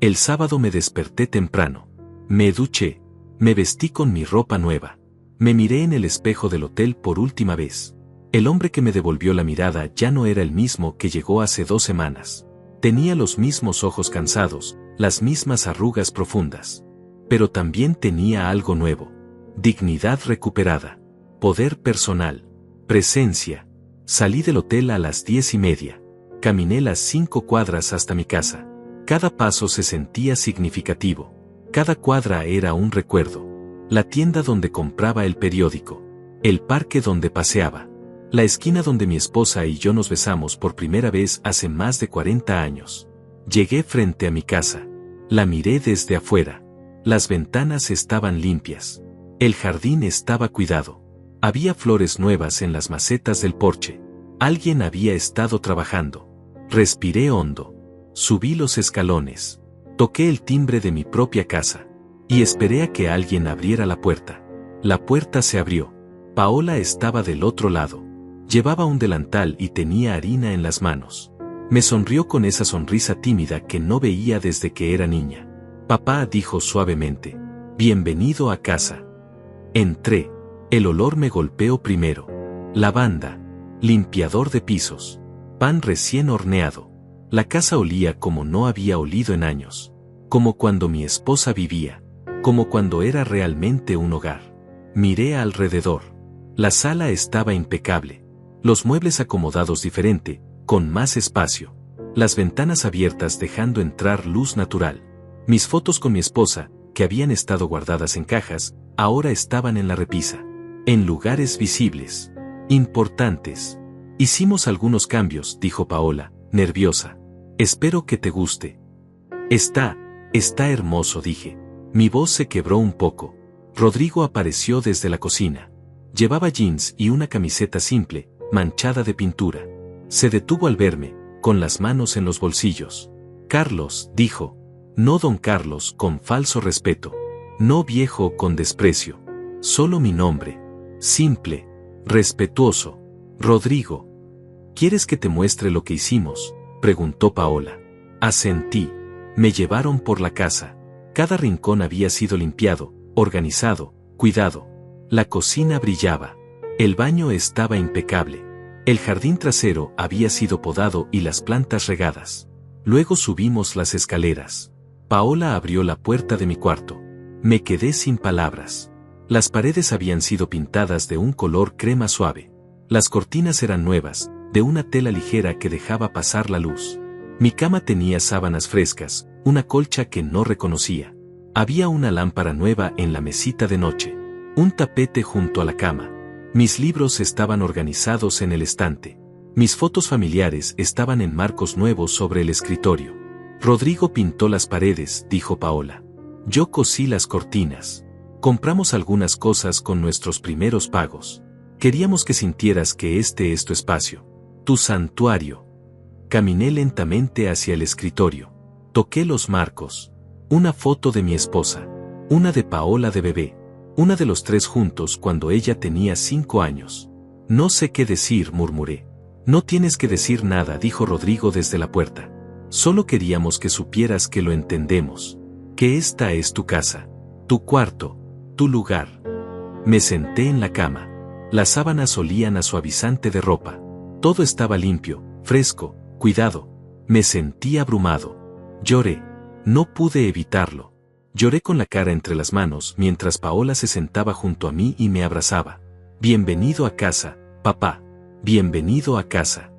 Speaker 1: El sábado me desperté temprano. Me duché. Me vestí con mi ropa nueva. Me miré en el espejo del hotel por última vez. El hombre que me devolvió la mirada ya no era el mismo que llegó hace 2 semanas. Tenía los mismos ojos cansados, las mismas arrugas profundas. Pero también tenía algo nuevo. Dignidad recuperada. Poder personal. Presencia. Salí del hotel a las 10:30. Caminé las 5 cuadras hasta mi casa. Cada paso se sentía significativo. Cada cuadra era un recuerdo. La tienda donde compraba el periódico. El parque donde paseaba. La esquina donde mi esposa y yo nos besamos por primera vez hace más de 40 años. Llegué frente a mi casa. La miré desde afuera. Las ventanas estaban limpias. El jardín estaba cuidado. Había flores nuevas en las macetas del porche. Alguien había estado trabajando. Respiré hondo. Subí los escalones. Toqué el timbre de mi propia casa. Y esperé a que alguien abriera la puerta. La puerta se abrió. Paola estaba del otro lado. Llevaba un delantal y tenía harina en las manos. Me sonrió con esa sonrisa tímida que no veía desde que era niña. Papá, dijo suavemente. Bienvenido a casa. Entré. El olor me golpeó primero. Lavanda. Limpiador de pisos. Pan recién horneado. La casa olía como no había olido en años. Como cuando mi esposa vivía. Como cuando era realmente un hogar. Miré alrededor. La sala estaba impecable. Los muebles acomodados diferente, con más espacio. Las ventanas abiertas dejando entrar luz natural. Mis fotos con mi esposa, que habían estado guardadas en cajas, ahora estaban en la repisa. En lugares visibles. Importantes. Hicimos algunos cambios, dijo Paola, nerviosa. Espero que te guste. Está hermoso, dije. Mi voz se quebró un poco. Rodrigo apareció desde la cocina. Llevaba jeans y una camiseta simple, manchada de pintura. Se detuvo al verme, con las manos en los bolsillos. Carlos, dijo. No don Carlos, con falso respeto. No viejo con desprecio. Solo mi nombre. Simple. Respetuoso. Rodrigo. ¿Quieres que te muestre lo que hicimos?, preguntó Paola. Asentí. Me llevaron por la casa. Cada rincón había sido limpiado, organizado, cuidado. La cocina brillaba. El baño estaba impecable. El jardín trasero había sido podado y las plantas regadas. Luego subimos las escaleras. Paola abrió la puerta de mi cuarto. Me quedé sin palabras. Las paredes habían sido pintadas de un color crema suave. Las cortinas eran nuevas, de una tela ligera que dejaba pasar la luz. Mi cama tenía sábanas frescas, una colcha que no reconocía. Había una lámpara nueva en la mesita de noche. Un tapete junto a la cama. Mis libros estaban organizados en el estante. Mis fotos familiares estaban en marcos nuevos sobre el escritorio. Rodrigo pintó las paredes, dijo Paola. Yo cosí las cortinas. Compramos algunas cosas con nuestros primeros pagos. Queríamos que sintieras que este es tu espacio. Tu santuario. Caminé lentamente hacia el escritorio. Toqué los marcos. Una foto de mi esposa. Una de Paola de bebé. Una de los 3 juntos cuando ella tenía 5 años. No sé qué decir, murmuré. No tienes que decir nada, dijo Rodrigo desde la puerta. Solo queríamos que supieras que lo entendemos. Que esta es tu casa, tu cuarto, tu lugar. Me senté en la cama. Las sábanas olían a suavizante de ropa. Todo estaba limpio, fresco, cuidado. Me sentí abrumado. Lloré. No pude evitarlo. Lloré con la cara entre las manos mientras Paola se sentaba junto a mí y me abrazaba. Bienvenido a casa, papá. Bienvenido a casa.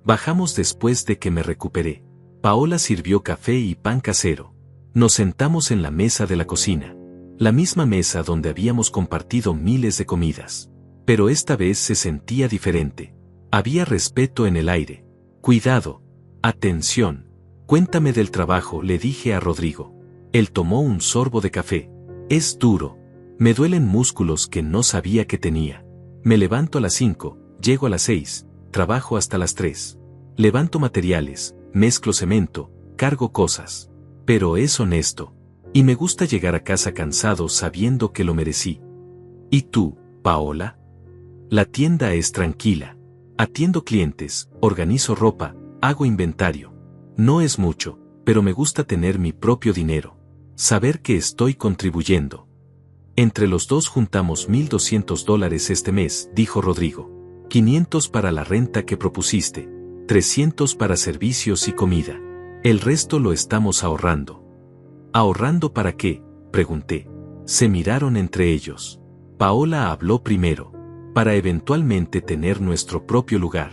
Speaker 1: Bajamos después de que me recuperé. Paola sirvió café y pan casero. Nos sentamos en la mesa de la cocina. La misma mesa donde habíamos compartido miles de comidas. Pero esta vez se sentía diferente. Había respeto en el aire. Cuidado. Atención. Cuéntame del trabajo, le dije a Rodrigo. Él tomó un sorbo de café. Es duro. Me duelen músculos que no sabía que tenía. Me levanto a las 5, llego a las 6, trabajo hasta las 3. Levanto materiales, mezclo cemento, cargo cosas. Pero es honesto. Y me gusta llegar a casa cansado sabiendo que lo merecí. ¿Y tú, Paola? La tienda es tranquila. Atiendo clientes, organizo ropa, hago inventario. No es mucho, pero me gusta tener mi propio dinero. Saber que estoy contribuyendo. Entre los dos juntamos $1,200 este mes, dijo Rodrigo. 500 para la renta que propusiste. 300 para servicios y comida. El resto lo estamos ahorrando. ¿Ahorrando para qué?, pregunté. Se miraron entre ellos. Paola habló primero. Para eventualmente tener nuestro propio lugar.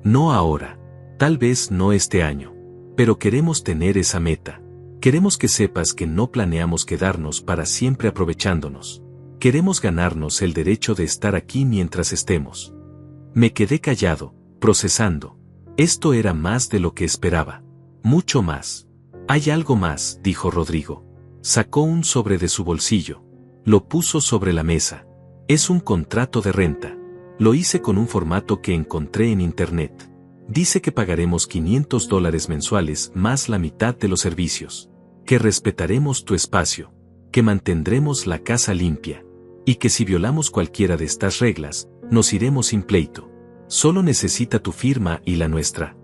Speaker 1: No ahora. Tal vez no este año. Pero queremos tener esa meta. Queremos que sepas que no planeamos quedarnos para siempre aprovechándonos. Queremos ganarnos el derecho de estar aquí mientras estemos. Me quedé callado, procesando. Esto era más de lo que esperaba. Mucho más. Hay algo más, dijo Rodrigo. Sacó un sobre de su bolsillo. Lo puso sobre la mesa. Es un contrato de renta. Lo hice con un formato que encontré en internet. Dice que pagaremos $500 mensuales más la mitad de los servicios. Que respetaremos tu espacio. Que mantendremos la casa limpia. Y que si violamos cualquiera de estas reglas, nos iremos sin pleito. Solo necesita tu firma y la nuestra.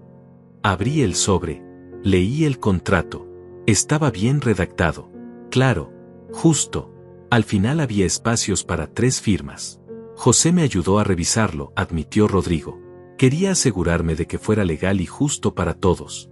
Speaker 1: Abrí el sobre. Leí el contrato. Estaba bien redactado. Claro. Justo. Al final había espacios para 3 firmas. José me ayudó a revisarlo, admitió Rodrigo. Quería asegurarme de que fuera legal y justo para todos.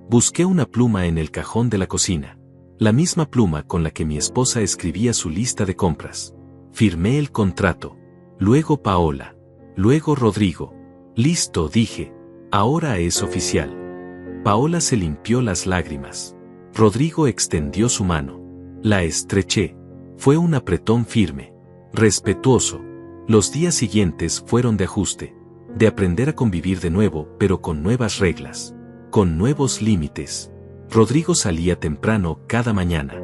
Speaker 1: Busqué una pluma en el cajón de la cocina. La misma pluma con la que mi esposa escribía su lista de compras. Firmé el contrato. Luego Paola. Luego Rodrigo. Listo, dije. Ahora es oficial. Paola se limpió las lágrimas. Rodrigo extendió su mano. La estreché. Fue un apretón firme. Respetuoso. Los días siguientes fueron de ajuste. De aprender a convivir de nuevo, pero con nuevas reglas. Con nuevos límites. Rodrigo salía temprano cada mañana.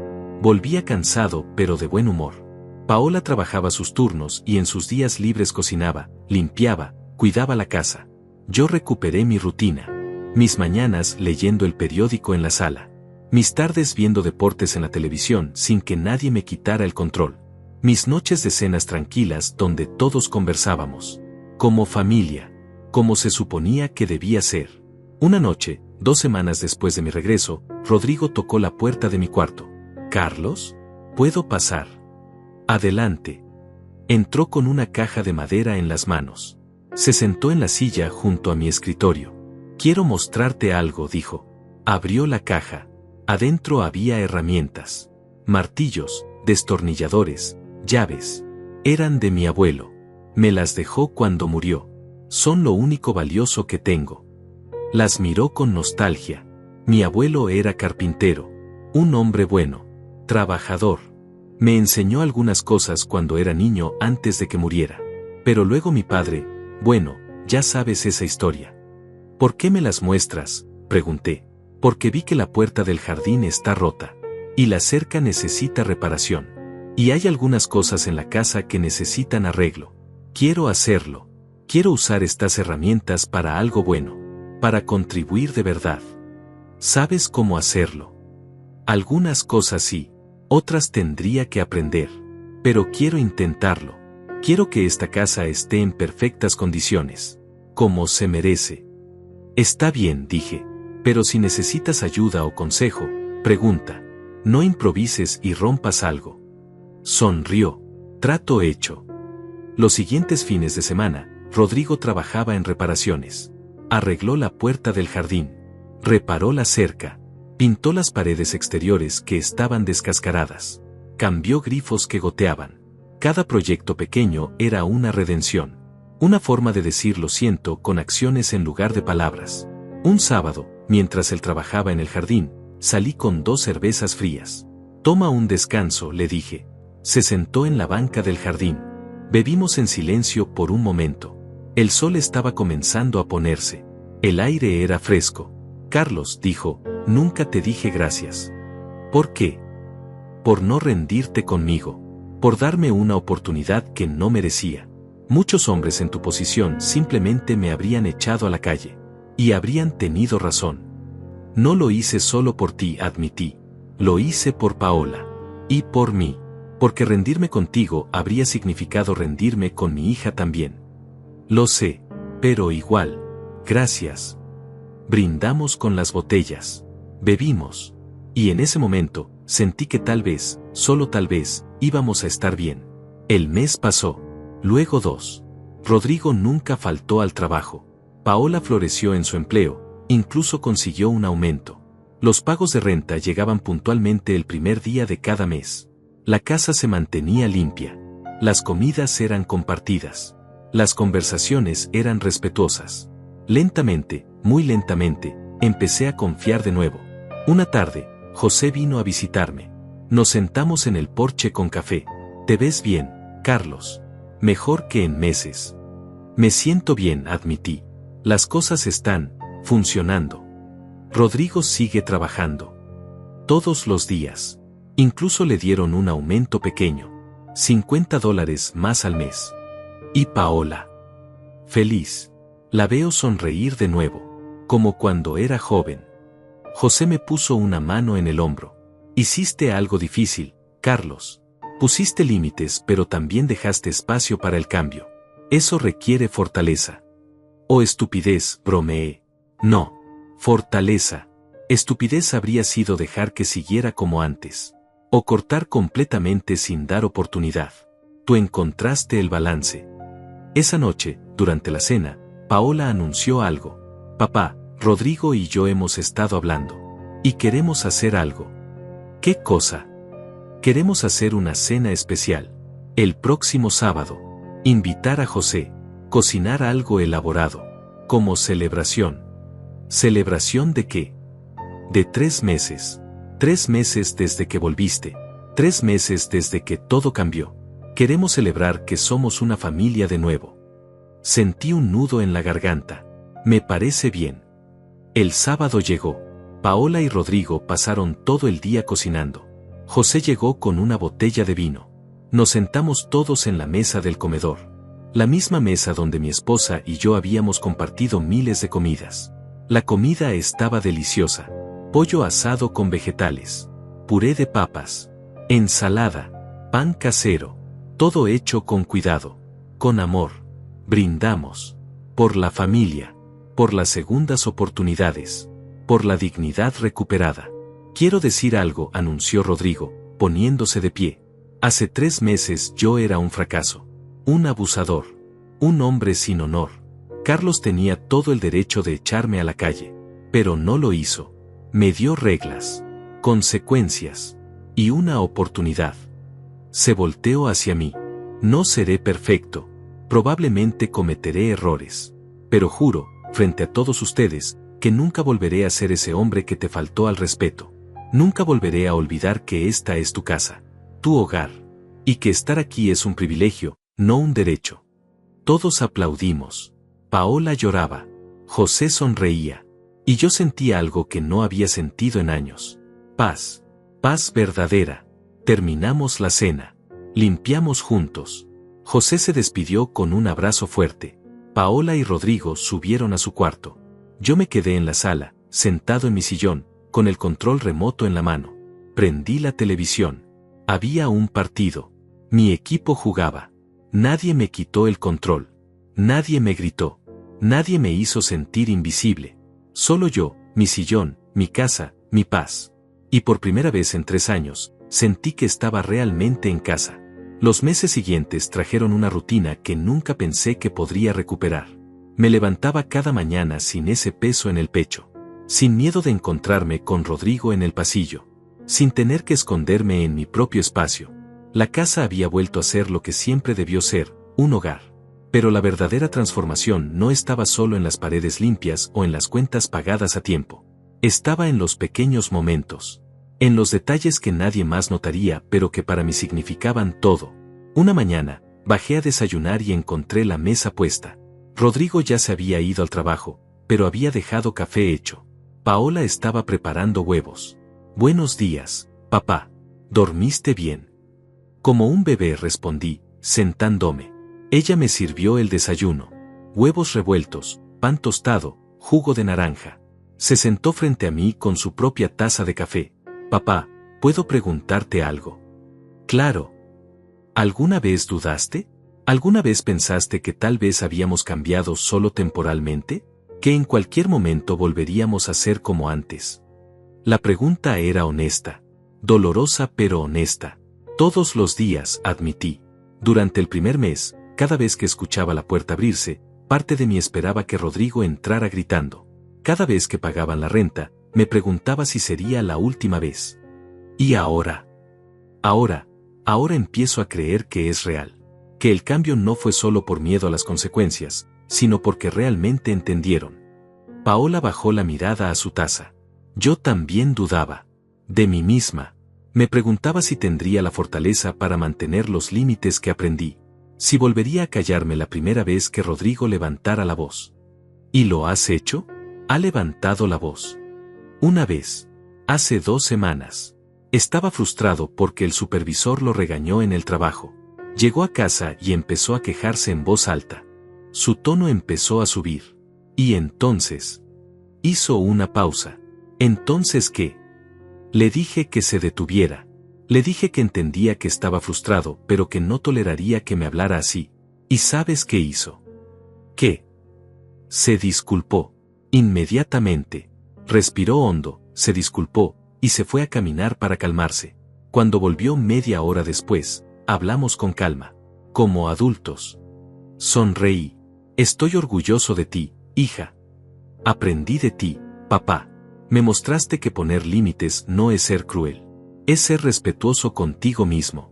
Speaker 1: Volvía cansado, pero de buen humor. Paola trabajaba sus turnos y en sus días libres cocinaba, limpiaba, cuidaba la casa. Yo recuperé mi rutina. Mis mañanas leyendo el periódico en la sala. Mis tardes viendo deportes en la televisión sin que nadie me quitara el control. Mis noches de cenas tranquilas donde todos conversábamos. Como familia. Como se suponía que debía ser. Una noche, 2 semanas después de mi regreso, Rodrigo tocó la puerta de mi cuarto. «¿Carlos? ¿Puedo pasar?» «Adelante». Entró con una caja de madera en las manos. Se sentó en la silla junto a mi escritorio. «Quiero mostrarte algo», dijo. Abrió la caja. Adentro había herramientas. Martillos, destornilladores, llaves. Eran de mi abuelo. Me las dejó cuando murió. Son lo único valioso que tengo. Las miró con nostalgia. Mi abuelo era carpintero. Un hombre bueno. Trabajador. Me enseñó algunas cosas cuando era niño antes de que muriera. Pero luego mi padre, bueno, ya sabes esa historia. ¿Por qué me las muestras?, pregunté. Porque vi que la puerta del jardín está rota. Y la cerca necesita reparación. Y hay algunas cosas en la casa que necesitan arreglo. Quiero hacerlo. Quiero usar estas herramientas para algo bueno. Para contribuir de verdad. ¿Sabes cómo hacerlo? Algunas cosas sí. Otras tendría que aprender. Pero quiero intentarlo. Quiero que esta casa esté en perfectas condiciones. como se merece. Está bien, dije. Pero si necesitas ayuda o consejo, pregunta. No improvises y rompas algo. Sonrió. Trato hecho. Los siguientes fines de semana, Rodrigo trabajaba en reparaciones. Arregló la puerta del jardín. Reparó la cerca. Pintó las paredes exteriores que estaban descascaradas. Cambió grifos que goteaban. Cada proyecto pequeño era una redención. Una forma de decir lo siento con acciones en lugar de palabras. Un sábado, mientras él trabajaba en el jardín, salí con 2 cervezas frías. Toma un descanso, le dije. Se sentó en la banca del jardín. Bebimos en silencio por un momento. El sol estaba comenzando a ponerse. El aire era fresco. Carlos, dijo, nunca te dije gracias. ¿Por qué? Por no rendirte conmigo. Por darme una oportunidad que no merecía. Muchos hombres en tu posición simplemente me habrían echado a la calle. Y habrían tenido razón. No lo hice solo por ti, admití. Lo hice por Paola. Y por mí. Porque rendirme contigo habría significado rendirme con mi hija también. Lo sé, pero igual. Gracias. Brindamos con las botellas. Bebimos. Y en ese momento, sentí que tal vez, solo tal vez, íbamos a estar bien. El mes pasó. Luego 2. Rodrigo nunca faltó al trabajo. Paola floreció en su empleo, incluso consiguió un aumento. Los pagos de renta llegaban puntualmente el primer día de cada mes. La casa se mantenía limpia. Las comidas eran compartidas. Las conversaciones eran respetuosas. Lentamente, muy lentamente, empecé a confiar de nuevo. Una tarde, José vino a visitarme. Nos sentamos en el porche con café. ¿Te ves bien, Carlos? Mejor que en meses. Me siento bien, admití. Las cosas están funcionando. Rodrigo sigue trabajando. Todos los días. Incluso le dieron un aumento pequeño. $50 más al mes. Y Paola. Feliz. La veo sonreír de nuevo. Como cuando era joven. José me puso una mano en el hombro. Hiciste algo difícil, Carlos. Pusiste límites, pero también dejaste espacio para el cambio. Eso requiere fortaleza. O estupidez, bromeé. No. Fortaleza. Estupidez habría sido dejar que siguiera como antes. O cortar completamente sin dar oportunidad. Tú encontraste el balance. Esa noche, durante la cena, Paola anunció algo. Papá, Rodrigo y yo hemos estado hablando. Y queremos hacer algo. ¿Qué cosa? Queremos hacer una cena especial. El próximo sábado. Invitar a José. Cocinar algo elaborado. Como celebración. ¿Celebración de qué? De 3 meses. 3 meses desde que volviste. 3 meses desde que todo cambió. Queremos celebrar que somos una familia de nuevo. Sentí un nudo en la garganta. Me parece bien. El sábado llegó. Paola y Rodrigo pasaron todo el día cocinando. José llegó con una botella de vino. Nos sentamos todos en la mesa del comedor. La misma mesa donde mi esposa y yo habíamos compartido miles de comidas. La comida estaba deliciosa. Pollo asado con vegetales. Puré de papas. Ensalada. Pan casero. Todo hecho con cuidado. Con amor. Brindamos. Por la familia. Por las segundas oportunidades. Por la dignidad recuperada. Quiero decir algo, anunció Rodrigo, poniéndose de pie. Hace 3 meses yo era un fracaso. Un abusador. Un hombre sin honor. Carlos tenía todo el derecho de echarme a la calle. Pero no lo hizo. Me dio reglas. Consecuencias. Y una oportunidad. Se volteó hacia mí. No seré perfecto. Probablemente cometeré errores. Pero juro, frente a todos ustedes, que nunca volveré a ser ese hombre que te faltó al respeto. Nunca volveré a olvidar que esta es tu casa. Tu hogar. Y que estar aquí es un privilegio, no un derecho. Todos aplaudimos. Paola lloraba. José sonreía. Y yo sentí algo que no había sentido en años. Paz. Paz verdadera. Terminamos la cena. Limpiamos juntos. José se despidió con un abrazo fuerte. Paola y Rodrigo subieron a su cuarto. Yo me quedé en la sala, sentado en mi sillón, con el control remoto en la mano. Prendí la televisión. Había un partido. Mi equipo jugaba. Nadie me quitó el control. Nadie me gritó. Nadie me hizo sentir invisible. Solo yo, mi sillón, mi casa, mi paz. Y por primera vez en 3 años, sentí que estaba realmente en casa. Los meses siguientes trajeron una rutina que nunca pensé que podría recuperar. Me levantaba cada mañana sin ese peso en el pecho. Sin miedo de encontrarme con Rodrigo en el pasillo. Sin tener que esconderme en mi propio espacio. La casa había vuelto a ser lo que siempre debió ser, un hogar. Pero la verdadera transformación no estaba solo en las paredes limpias o en las cuentas pagadas a tiempo. Estaba en los pequeños momentos. En los detalles que nadie más notaría pero que para mí significaban todo. Una mañana, bajé a desayunar y encontré la mesa puesta. Rodrigo ya se había ido al trabajo, pero había dejado café hecho. Paola estaba preparando huevos. Buenos días, papá. ¿Dormiste bien? Como un bebé respondí, sentándome. Ella me sirvió el desayuno. Huevos revueltos, pan tostado, jugo de naranja. Se sentó frente a mí con su propia taza de café. Papá, ¿puedo preguntarte algo? Claro. ¿Alguna vez dudaste? ¿Alguna vez pensaste que tal vez habíamos cambiado solo temporalmente? ¿Que en cualquier momento volveríamos a ser como antes? La pregunta era honesta. Dolorosa pero honesta. Todos los días, admití. Durante el primer mes, cada vez que escuchaba la puerta abrirse, parte de mí esperaba que Rodrigo entrara gritando. Cada vez que pagaban la renta, me preguntaba si sería la última vez. ¿Y ahora? Ahora empiezo a creer que es real. Que el cambio no fue solo por miedo a las consecuencias, sino porque realmente entendieron. Paola bajó la mirada a su taza. Yo también dudaba. De mí misma. Me preguntaba si tendría la fortaleza para mantener los límites que aprendí. Si volvería a callarme la primera vez que Rodrigo levantara la voz. ¿Y lo has hecho? Ha levantado la voz. Una vez. Hace 2 semanas. Estaba frustrado porque el supervisor lo regañó en el trabajo. Llegó a casa y empezó a quejarse en voz alta. Su tono empezó a subir. Y entonces. Hizo una pausa. ¿Entonces qué? Le dije que se detuviera. Le dije que entendía que estaba frustrado, pero que no toleraría que me hablara así. ¿Y sabes qué hizo? ¿Qué? Se disculpó. Inmediatamente. Respiró hondo, se disculpó, y se fue a caminar para calmarse. Cuando volvió media hora después, hablamos con calma. Como adultos. Sonreí. Estoy orgulloso de ti, hija. Aprendí de ti, papá. Me mostraste que poner límites no es ser cruel. Es ser respetuoso contigo mismo.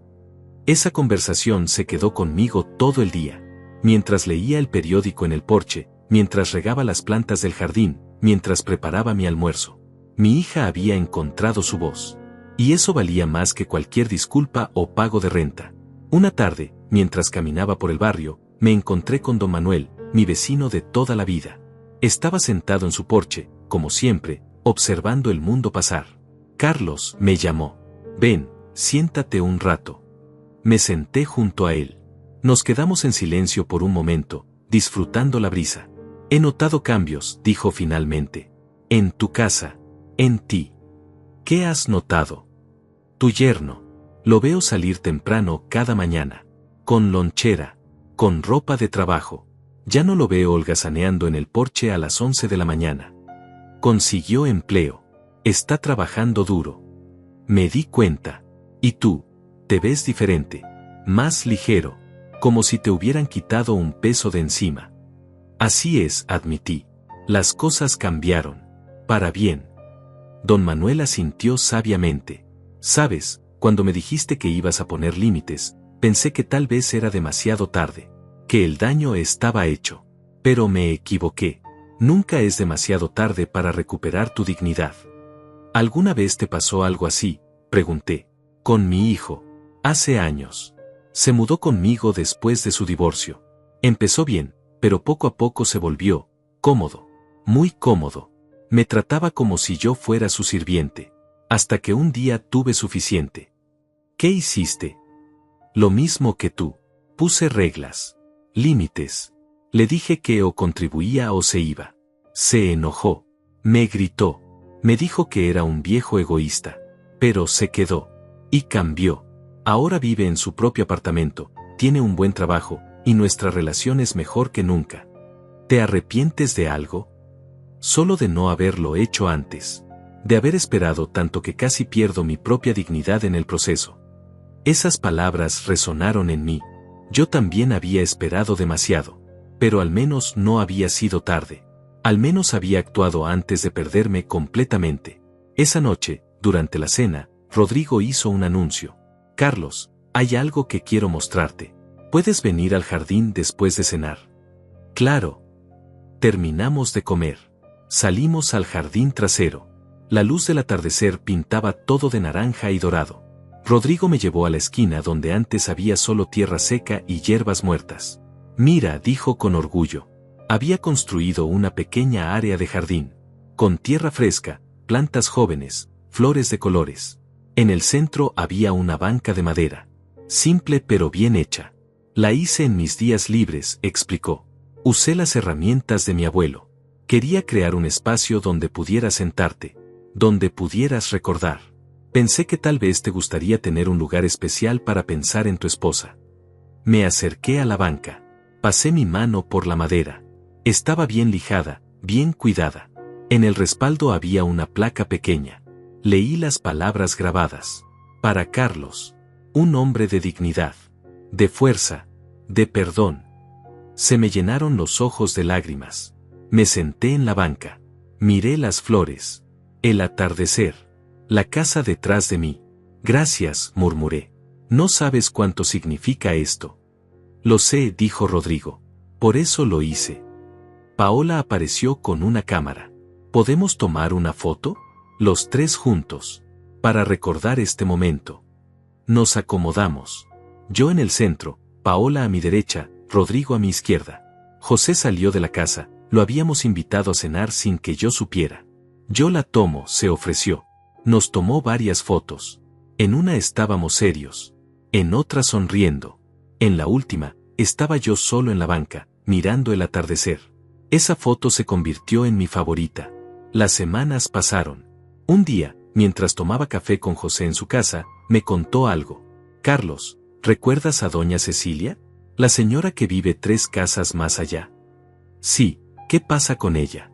Speaker 1: Esa conversación se quedó conmigo todo el día. Mientras leía el periódico en el porche, mientras regaba las plantas del jardín, mientras preparaba mi almuerzo. Mi hija había encontrado su voz. Y eso valía más que cualquier disculpa o pago de renta. Una tarde, mientras caminaba por el barrio, me encontré con don Manuel, mi vecino de toda la vida. Estaba sentado en su porche, como siempre, observando el mundo pasar. Carlos, me llamó. Ven, siéntate un rato. Me senté junto a él. Nos quedamos en silencio por un momento, disfrutando la brisa. He notado cambios, dijo finalmente. En tu casa, en ti. ¿Qué has notado? Tu yerno. Lo veo salir temprano cada mañana. Con lonchera. Con ropa de trabajo. Ya no lo veo holgazaneando en el porche a las 11 de la mañana. Consiguió empleo. Está trabajando duro. Me di cuenta. Y tú, te ves diferente. Más ligero. Como si te hubieran quitado un peso de encima. Así es, admití. Las cosas cambiaron. Para bien. Don Manuel asintió sabiamente. Sabes, cuando me dijiste que ibas a poner límites, pensé que tal vez era demasiado tarde. Que el daño estaba hecho. Pero me equivoqué. Nunca es demasiado tarde para recuperar tu dignidad. ¿Alguna vez te pasó algo así? Pregunté. Con mi hijo. Hace años. Se mudó conmigo después de su divorcio. Empezó bien, pero poco a poco se volvió cómodo. Muy cómodo. Me trataba como si yo fuera su sirviente. Hasta que un día tuve suficiente. ¿Qué hiciste? Lo mismo que tú. Puse reglas. Límites. Le dije que o contribuía o se iba. Se enojó. Me gritó. Me dijo que era un viejo egoísta. Pero se quedó. Y cambió. Ahora vive en su propio apartamento, tiene un buen trabajo, y nuestra relación es mejor que nunca. ¿Te arrepientes de algo? Solo de no haberlo hecho antes. De haber esperado tanto que casi pierdo mi propia dignidad en el proceso. Esas palabras resonaron en mí. Yo también había esperado demasiado. Pero al menos no había sido tarde. Al menos había actuado antes de perderme completamente. Esa noche, durante la cena, Rodrigo hizo un anuncio. Carlos, hay algo que quiero mostrarte. ¿Puedes venir al jardín después de cenar? Claro. Terminamos de comer. Salimos al jardín trasero. La luz del atardecer pintaba todo de naranja y dorado. Rodrigo me llevó a la esquina donde antes había solo tierra seca y hierbas muertas. Mira, dijo con orgullo. Había construido una pequeña área de jardín. Con tierra fresca, plantas jóvenes, flores de colores. En el centro había una banca de madera. Simple pero bien hecha. La hice en mis días libres, explicó. Usé las herramientas de mi abuelo. Quería crear un espacio donde pudieras sentarte, donde pudieras recordar. Pensé que tal vez te gustaría tener un lugar especial para pensar en tu esposa. Me acerqué a la banca. Pasé mi mano por la madera. Estaba bien lijada, bien cuidada. En el respaldo había una placa pequeña. Leí las palabras grabadas. Para Carlos. Un hombre de dignidad, de fuerza, de perdón. Se me llenaron los ojos de lágrimas. Me senté en la banca. Miré las flores, el atardecer, la casa detrás de mí. Gracias, murmuré. No sabes cuánto significa esto. Lo sé, dijo Rodrigo. Por eso lo hice. Paola apareció con una cámara. ¿Podemos tomar una foto? Los tres juntos. Para recordar este momento. Nos acomodamos. Yo en el centro, Paola a mi derecha, Rodrigo a mi izquierda. José salió de la casa, lo habíamos invitado a cenar sin que yo supiera. Yo la tomo, se ofreció. Nos tomó varias fotos. En una estábamos serios. En otra sonriendo. En la última, estaba yo solo en la banca, mirando el atardecer. Esa foto se convirtió en mi favorita. Las semanas pasaron. Un día, mientras tomaba café con José en su casa, me contó algo. Carlos, ¿recuerdas a doña Cecilia? La señora que vive 3 casas más allá. Sí, ¿qué pasa con ella?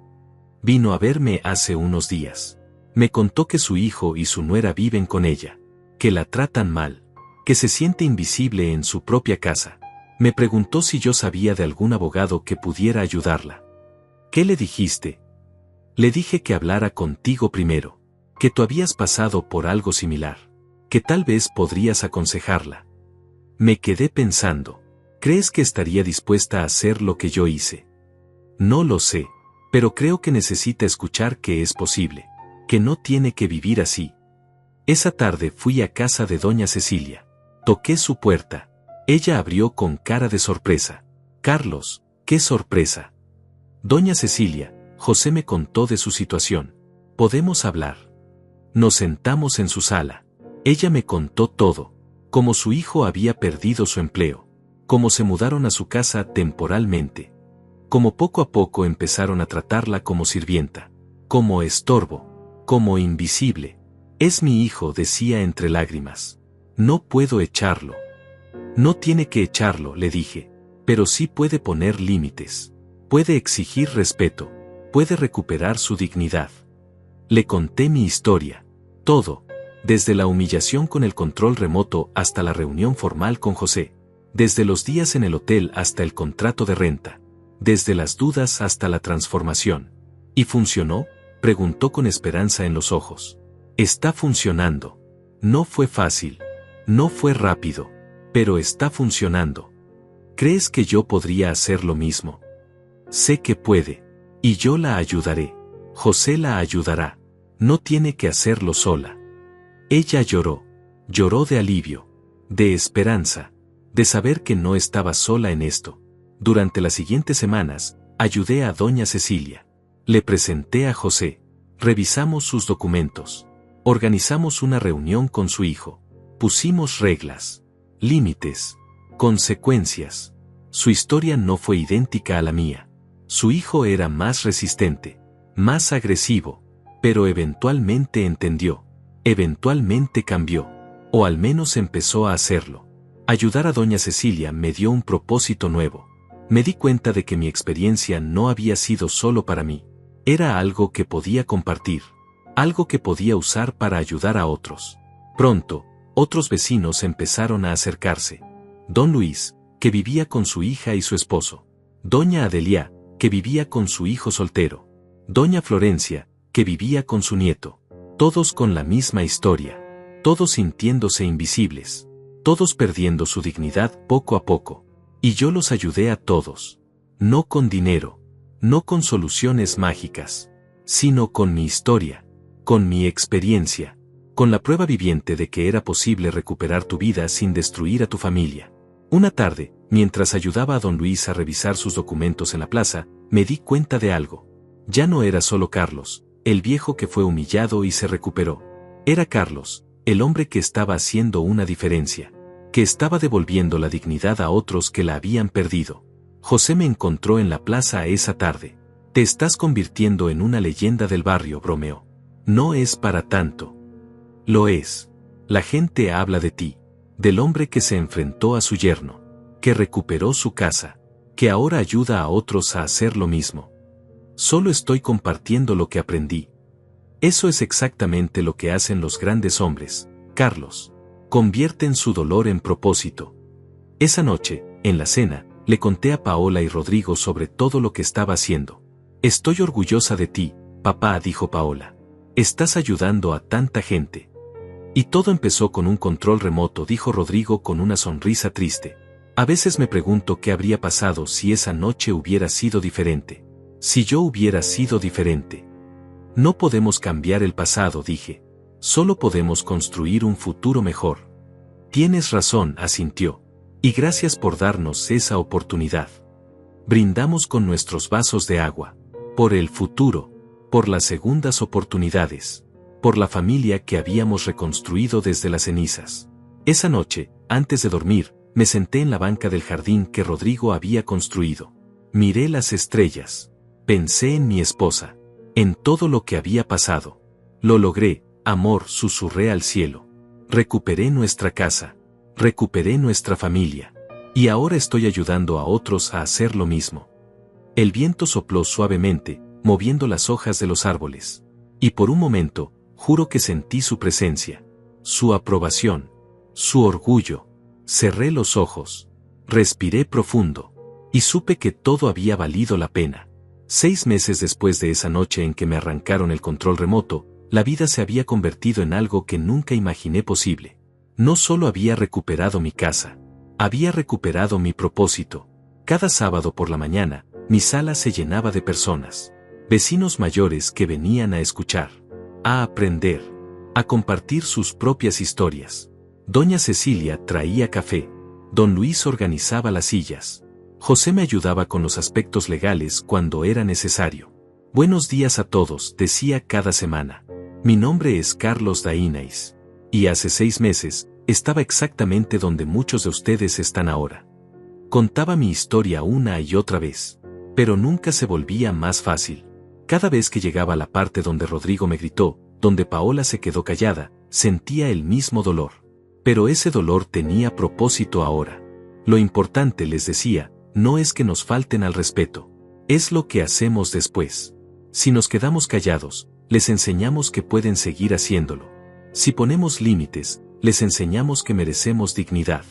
Speaker 1: Vino a verme hace unos días. Me contó que su hijo y su nuera viven con ella. Que la tratan mal. Que se siente invisible en su propia casa. Me preguntó si yo sabía de algún abogado que pudiera ayudarla. ¿Qué le dijiste? Le dije que hablara contigo primero. Que tú habías pasado por algo similar. Que tal vez podrías aconsejarla. Me quedé pensando. ¿Crees que estaría dispuesta a hacer lo que yo hice? No lo sé, pero creo que necesita escuchar que es posible. Que no tiene que vivir así. Esa tarde fui a casa de doña Cecilia. Toqué su puerta. Ella abrió con cara de sorpresa. Carlos, ¡qué sorpresa! Doña Cecilia, José me contó de su situación. ¿Podemos hablar? Nos sentamos en su sala. Ella me contó todo. Cómo su hijo había perdido su empleo. Cómo se mudaron a su casa temporalmente. Cómo poco a poco empezaron a tratarla como sirvienta. Como estorbo. Como invisible. Es mi hijo, decía entre lágrimas. No puedo echarlo. No tiene que echarlo, le dije. Pero sí puede poner límites. Puede exigir respeto. Puede recuperar su dignidad. Le conté mi historia. Todo. Desde la humillación con el control remoto hasta la reunión formal con José. Desde los días en el hotel hasta el contrato de renta. Desde las dudas hasta la transformación. ¿Y funcionó? Preguntó con esperanza en los ojos. Está funcionando. No fue fácil. No fue rápido. Pero está funcionando. ¿Crees que yo podría hacer lo mismo? Sé que puede. Y yo la ayudaré. José la ayudará. No tiene que hacerlo sola. Ella lloró. Lloró de alivio. De esperanza. De saber que no estaba sola en esto. Durante las siguientes semanas, ayudé a doña Cecilia. Le presenté a José. Revisamos sus documentos. Organizamos una reunión con su hijo. Pusimos reglas. Límites. Consecuencias. Su historia no fue idéntica a la mía. Su hijo era más resistente. Más agresivo. Pero eventualmente entendió. Eventualmente cambió. O al menos empezó a hacerlo. Ayudar a doña Cecilia me dio un propósito nuevo. Me di cuenta de que mi experiencia no había sido solo para mí. Era algo que podía compartir. Algo que podía usar para ayudar a otros. Pronto, otros vecinos empezaron a acercarse. Don Luis, que vivía con su hija y su esposo. Doña Adelia, que vivía con su hijo soltero. Doña Florencia, que vivía con su nieto. Todos con la misma historia. Todos sintiéndose invisibles. Todos perdiendo su dignidad poco a poco. Y yo los ayudé a todos. No con dinero. No con soluciones mágicas. Sino con mi historia. Con mi experiencia. Con la prueba viviente de que era posible recuperar tu vida sin destruir a tu familia. Una tarde, mientras ayudaba a don Luis a revisar sus documentos en la plaza, me di cuenta de algo. Ya no era solo Carlos, el viejo que fue humillado y se recuperó. Era Carlos, el hombre que estaba haciendo una diferencia. Que estaba devolviendo la dignidad a otros que la habían perdido. José me encontró en la plaza esa tarde. Te estás convirtiendo en una leyenda del barrio, bromeó. No es para tanto. Lo es. La gente habla de ti. Del hombre que se enfrentó a su yerno. Que recuperó su casa. Que ahora ayuda a otros a hacer lo mismo. Solo estoy compartiendo lo que aprendí. Eso es exactamente lo que hacen los grandes hombres, Carlos. Convierten su dolor en propósito. Esa noche, en la cena, le conté a Paola y Rodrigo sobre todo lo que estaba haciendo. Estoy orgullosa de ti, papá, dijo Paola. Estás ayudando a tanta gente. Y todo empezó con un control remoto, dijo Rodrigo con una sonrisa triste. A veces me pregunto qué habría pasado si esa noche hubiera sido diferente. Si yo hubiera sido diferente. No podemos cambiar el pasado, dije. Solo podemos construir un futuro mejor. Tienes razón, asintió. Y gracias por darnos esa oportunidad. Brindamos con nuestros vasos de agua. Por el futuro. Por las segundas oportunidades. Por la familia que habíamos reconstruido desde las cenizas. Esa noche, antes de dormir, me senté en la banca del jardín que Rodrigo había construido. Miré las estrellas. Pensé en mi esposa. En todo lo que había pasado. Lo logré, amor, susurré al cielo. Recuperé nuestra casa. Recuperé nuestra familia. Y ahora estoy ayudando a otros a hacer lo mismo. El viento sopló suavemente, moviendo las hojas de los árboles. Y por un momento, juro que sentí su presencia. Su aprobación. Su orgullo. Cerré los ojos. Respiré profundo. Y supe que todo había valido la pena. 6 meses después de esa noche en que me arrancaron el control remoto, la vida se había convertido en algo que nunca imaginé posible. No solo había recuperado mi casa, había recuperado mi propósito. Cada sábado por la mañana, mi sala se llenaba de personas. Vecinos mayores que venían a escuchar, a aprender, a compartir sus propias historias. Doña Cecilia traía café. Don Luis organizaba las sillas. José me ayudaba con los aspectos legales cuando era necesario. Buenos días a todos, decía cada semana. Mi nombre es Carlos Dainais. Y hace 6 meses, estaba exactamente donde muchos de ustedes están ahora. Contaba mi historia una y otra vez. Pero nunca se volvía más fácil. Cada vez que llegaba a la parte donde Rodrigo me gritó, donde Paola se quedó callada, sentía el mismo dolor. Pero ese dolor tenía propósito ahora. Lo importante, les decía, no es que nos falten al respeto. Es lo que hacemos después. Si nos quedamos callados, les enseñamos que pueden seguir haciéndolo. Si ponemos límites, les enseñamos que merecemos dignidad.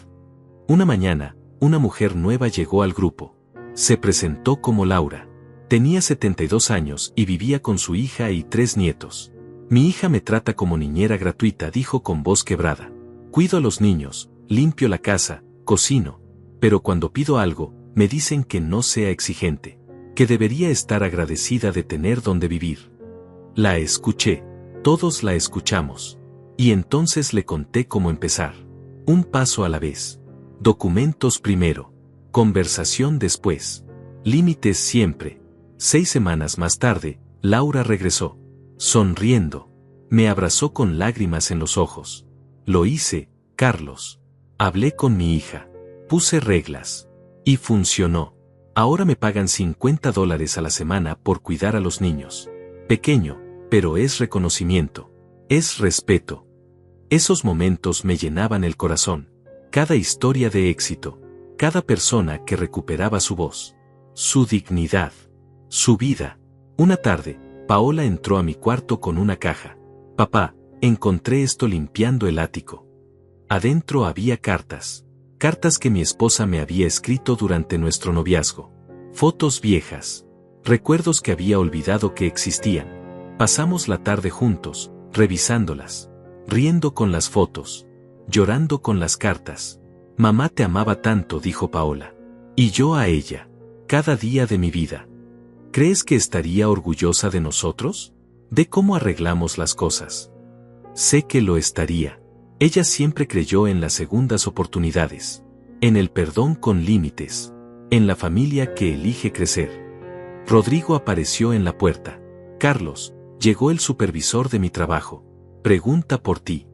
Speaker 1: Una mañana, una mujer nueva llegó al grupo. Se presentó como Laura. Tenía 72 años y vivía con su hija y 3 nietos. Mi hija me trata como niñera gratuita, dijo con voz quebrada. Cuido a los niños, limpio la casa, cocino. Pero cuando pido algo, me dicen que no sea exigente. Que debería estar agradecida de tener donde vivir. La escuché. Todos la escuchamos. Y entonces le conté cómo empezar. Un paso a la vez. Documentos primero. Conversación después. Límites siempre. 6 semanas más tarde, Laura regresó. Sonriendo. Me abrazó con lágrimas en los ojos. Lo hice, Carlos. Hablé con mi hija. Puse reglas. Y funcionó. Ahora me pagan $50 a la semana por cuidar a los niños. Pequeño, pero es reconocimiento. Es respeto. Esos momentos me llenaban el corazón. Cada historia de éxito. cada persona que recuperaba su voz, su dignidad, su vida. Una tarde, Paola entró a mi cuarto con una caja. Papá, encontré esto limpiando el ático. Adentro había cartas. Cartas que mi esposa me había escrito durante nuestro noviazgo. Fotos viejas. Recuerdos que había olvidado que existían. Pasamos la tarde juntos, revisándolas. Riendo con las fotos. Llorando con las cartas. Mamá te amaba tanto, dijo Paola. Y yo a ella. Cada día de mi vida. ¿Crees que estaría orgullosa de nosotros? ¿De cómo arreglamos las cosas? Sé que lo estaría. Ella siempre creyó en las segundas oportunidades. En el perdón con límites. En la familia que elige crecer. Rodrigo apareció en la puerta. Carlos, llegó el supervisor de mi trabajo. Pregunta por ti.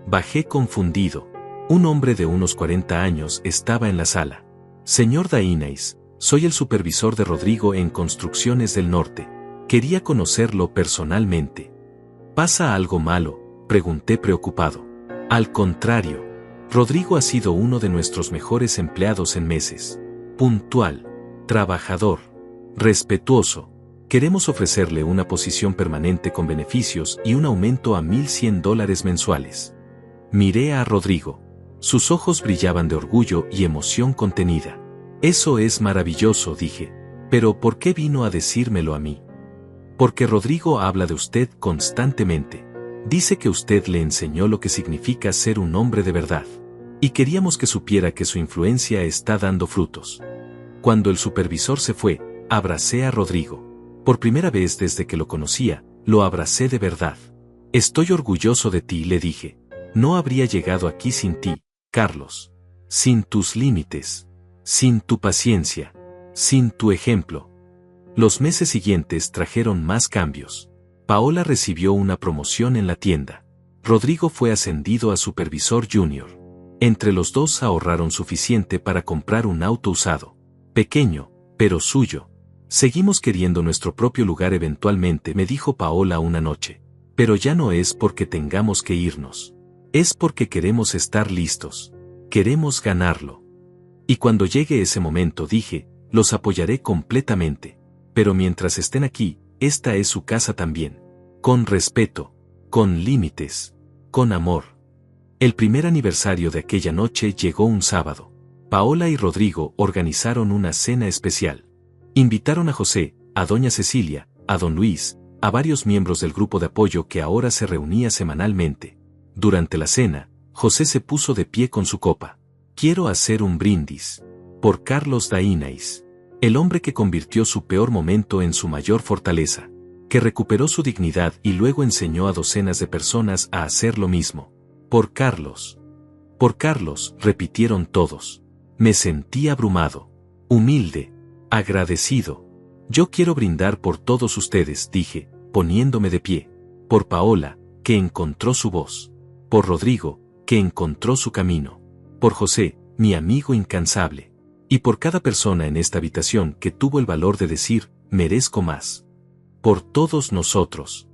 Speaker 1: Bajé confundido. Un hombre de unos 40 años estaba en la sala. Señor Dainais, soy el supervisor de Rodrigo en Construcciones del Norte. Quería conocerlo personalmente. ¿Pasa algo malo?, pregunté preocupado. Al contrario, Rodrigo ha sido uno de nuestros mejores empleados en meses. Puntual, trabajador, respetuoso. Queremos ofrecerle una posición permanente con beneficios y un aumento a $1,100 mensuales. Miré a Rodrigo. Sus ojos brillaban de orgullo y emoción contenida. Eso es maravilloso, dije. Pero ¿por qué vino a decírmelo a mí? Porque Rodrigo habla de usted constantemente. Dice que usted le enseñó lo que significa ser un hombre de verdad. Y queríamos que supiera que su influencia está dando frutos. Cuando el supervisor se fue, abracé a Rodrigo. Por primera vez desde que lo conocía, lo abracé de verdad. Estoy orgulloso de ti, le dije. No habría llegado aquí sin ti, Carlos. Sin tus límites. Sin tu paciencia. Sin tu ejemplo. Los meses siguientes trajeron más cambios. Paola recibió una promoción en la tienda. Rodrigo fue ascendido a supervisor junior. Entre los dos ahorraron suficiente para comprar un auto usado. Pequeño, pero suyo. Seguimos queriendo nuestro propio lugar eventualmente, me dijo Paola una noche. Pero ya no es porque tengamos que irnos. Es porque queremos estar listos. Queremos ganarlo. Y cuando llegue ese momento, dije, los apoyaré completamente. Pero mientras estén aquí, esta es su casa también. Con respeto, con límites, con amor. El primer aniversario de aquella noche llegó un sábado. Paola y Rodrigo organizaron una cena especial. Invitaron a José, a doña Cecilia, a don Luis, a varios miembros del grupo de apoyo que ahora se reunía semanalmente. Durante la cena, José se puso de pie con su copa. Quiero hacer un brindis. Por Carlos Dainais. El hombre que convirtió su peor momento en su mayor fortaleza. Que recuperó su dignidad y luego enseñó a docenas de personas a hacer lo mismo. Por Carlos. Por Carlos, repitieron todos. Me sentí abrumado. Humilde. Agradecido. Yo quiero brindar por todos ustedes, dije, poniéndome de pie. Por Paola, que encontró su voz. Por Rodrigo, que encontró su camino. Por José, mi amigo incansable. Y por cada persona en esta habitación que tuvo el valor de decir, merezco más. Por todos nosotros.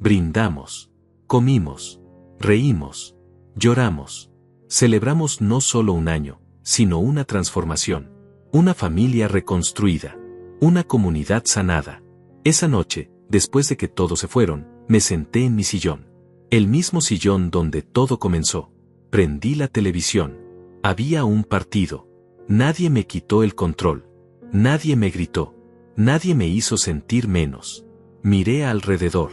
Speaker 1: Brindamos. Comimos. Reímos. Lloramos. Celebramos no solo un año, sino una transformación. Una familia reconstruida. Una comunidad sanada. Esa noche, después de que todos se fueron, me senté en mi sillón. El mismo sillón donde todo comenzó. Prendí la televisión. Había un partido. Nadie me quitó el control. Nadie me gritó. Nadie me hizo sentir menos. Miré alrededor.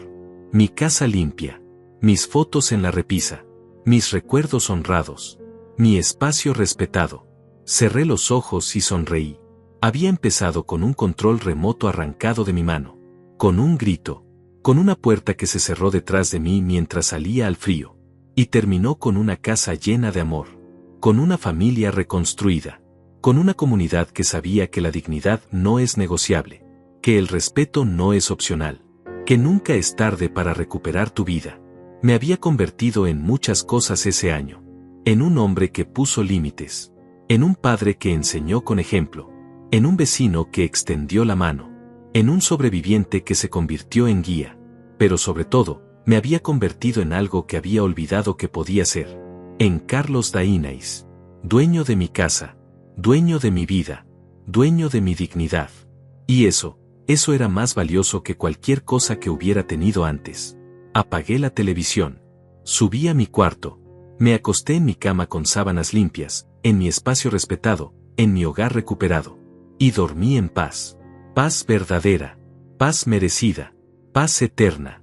Speaker 1: Mi casa limpia. Mis fotos en la repisa. Mis recuerdos honrados. Mi espacio respetado. Cerré los ojos y sonreí. Había empezado con un control remoto arrancado de mi mano. Con un grito. Con una puerta que se cerró detrás de mí mientras salía al frío. Y terminó con una casa llena de amor. Con una familia reconstruida. Con una comunidad que sabía que la dignidad no es negociable. Que el respeto no es opcional. Que nunca es tarde para recuperar tu vida. Me había convertido en muchas cosas ese año. En un hombre que puso límites. En un padre que enseñó con ejemplo. En un vecino que extendió la mano. En un sobreviviente que se convirtió en guía. Pero sobre todo, me había convertido en algo que había olvidado que podía ser. En Carlos Dainais. Dueño de mi casa. dueño de mi vida, dueño de mi dignidad. Y eso era más valioso que cualquier cosa que hubiera tenido antes. Apagué la televisión. Subí a mi cuarto. Me acosté en mi cama con sábanas limpias, en mi espacio respetado, en mi hogar recuperado. Y dormí en paz. Paz verdadera. Paz merecida. Paz eterna.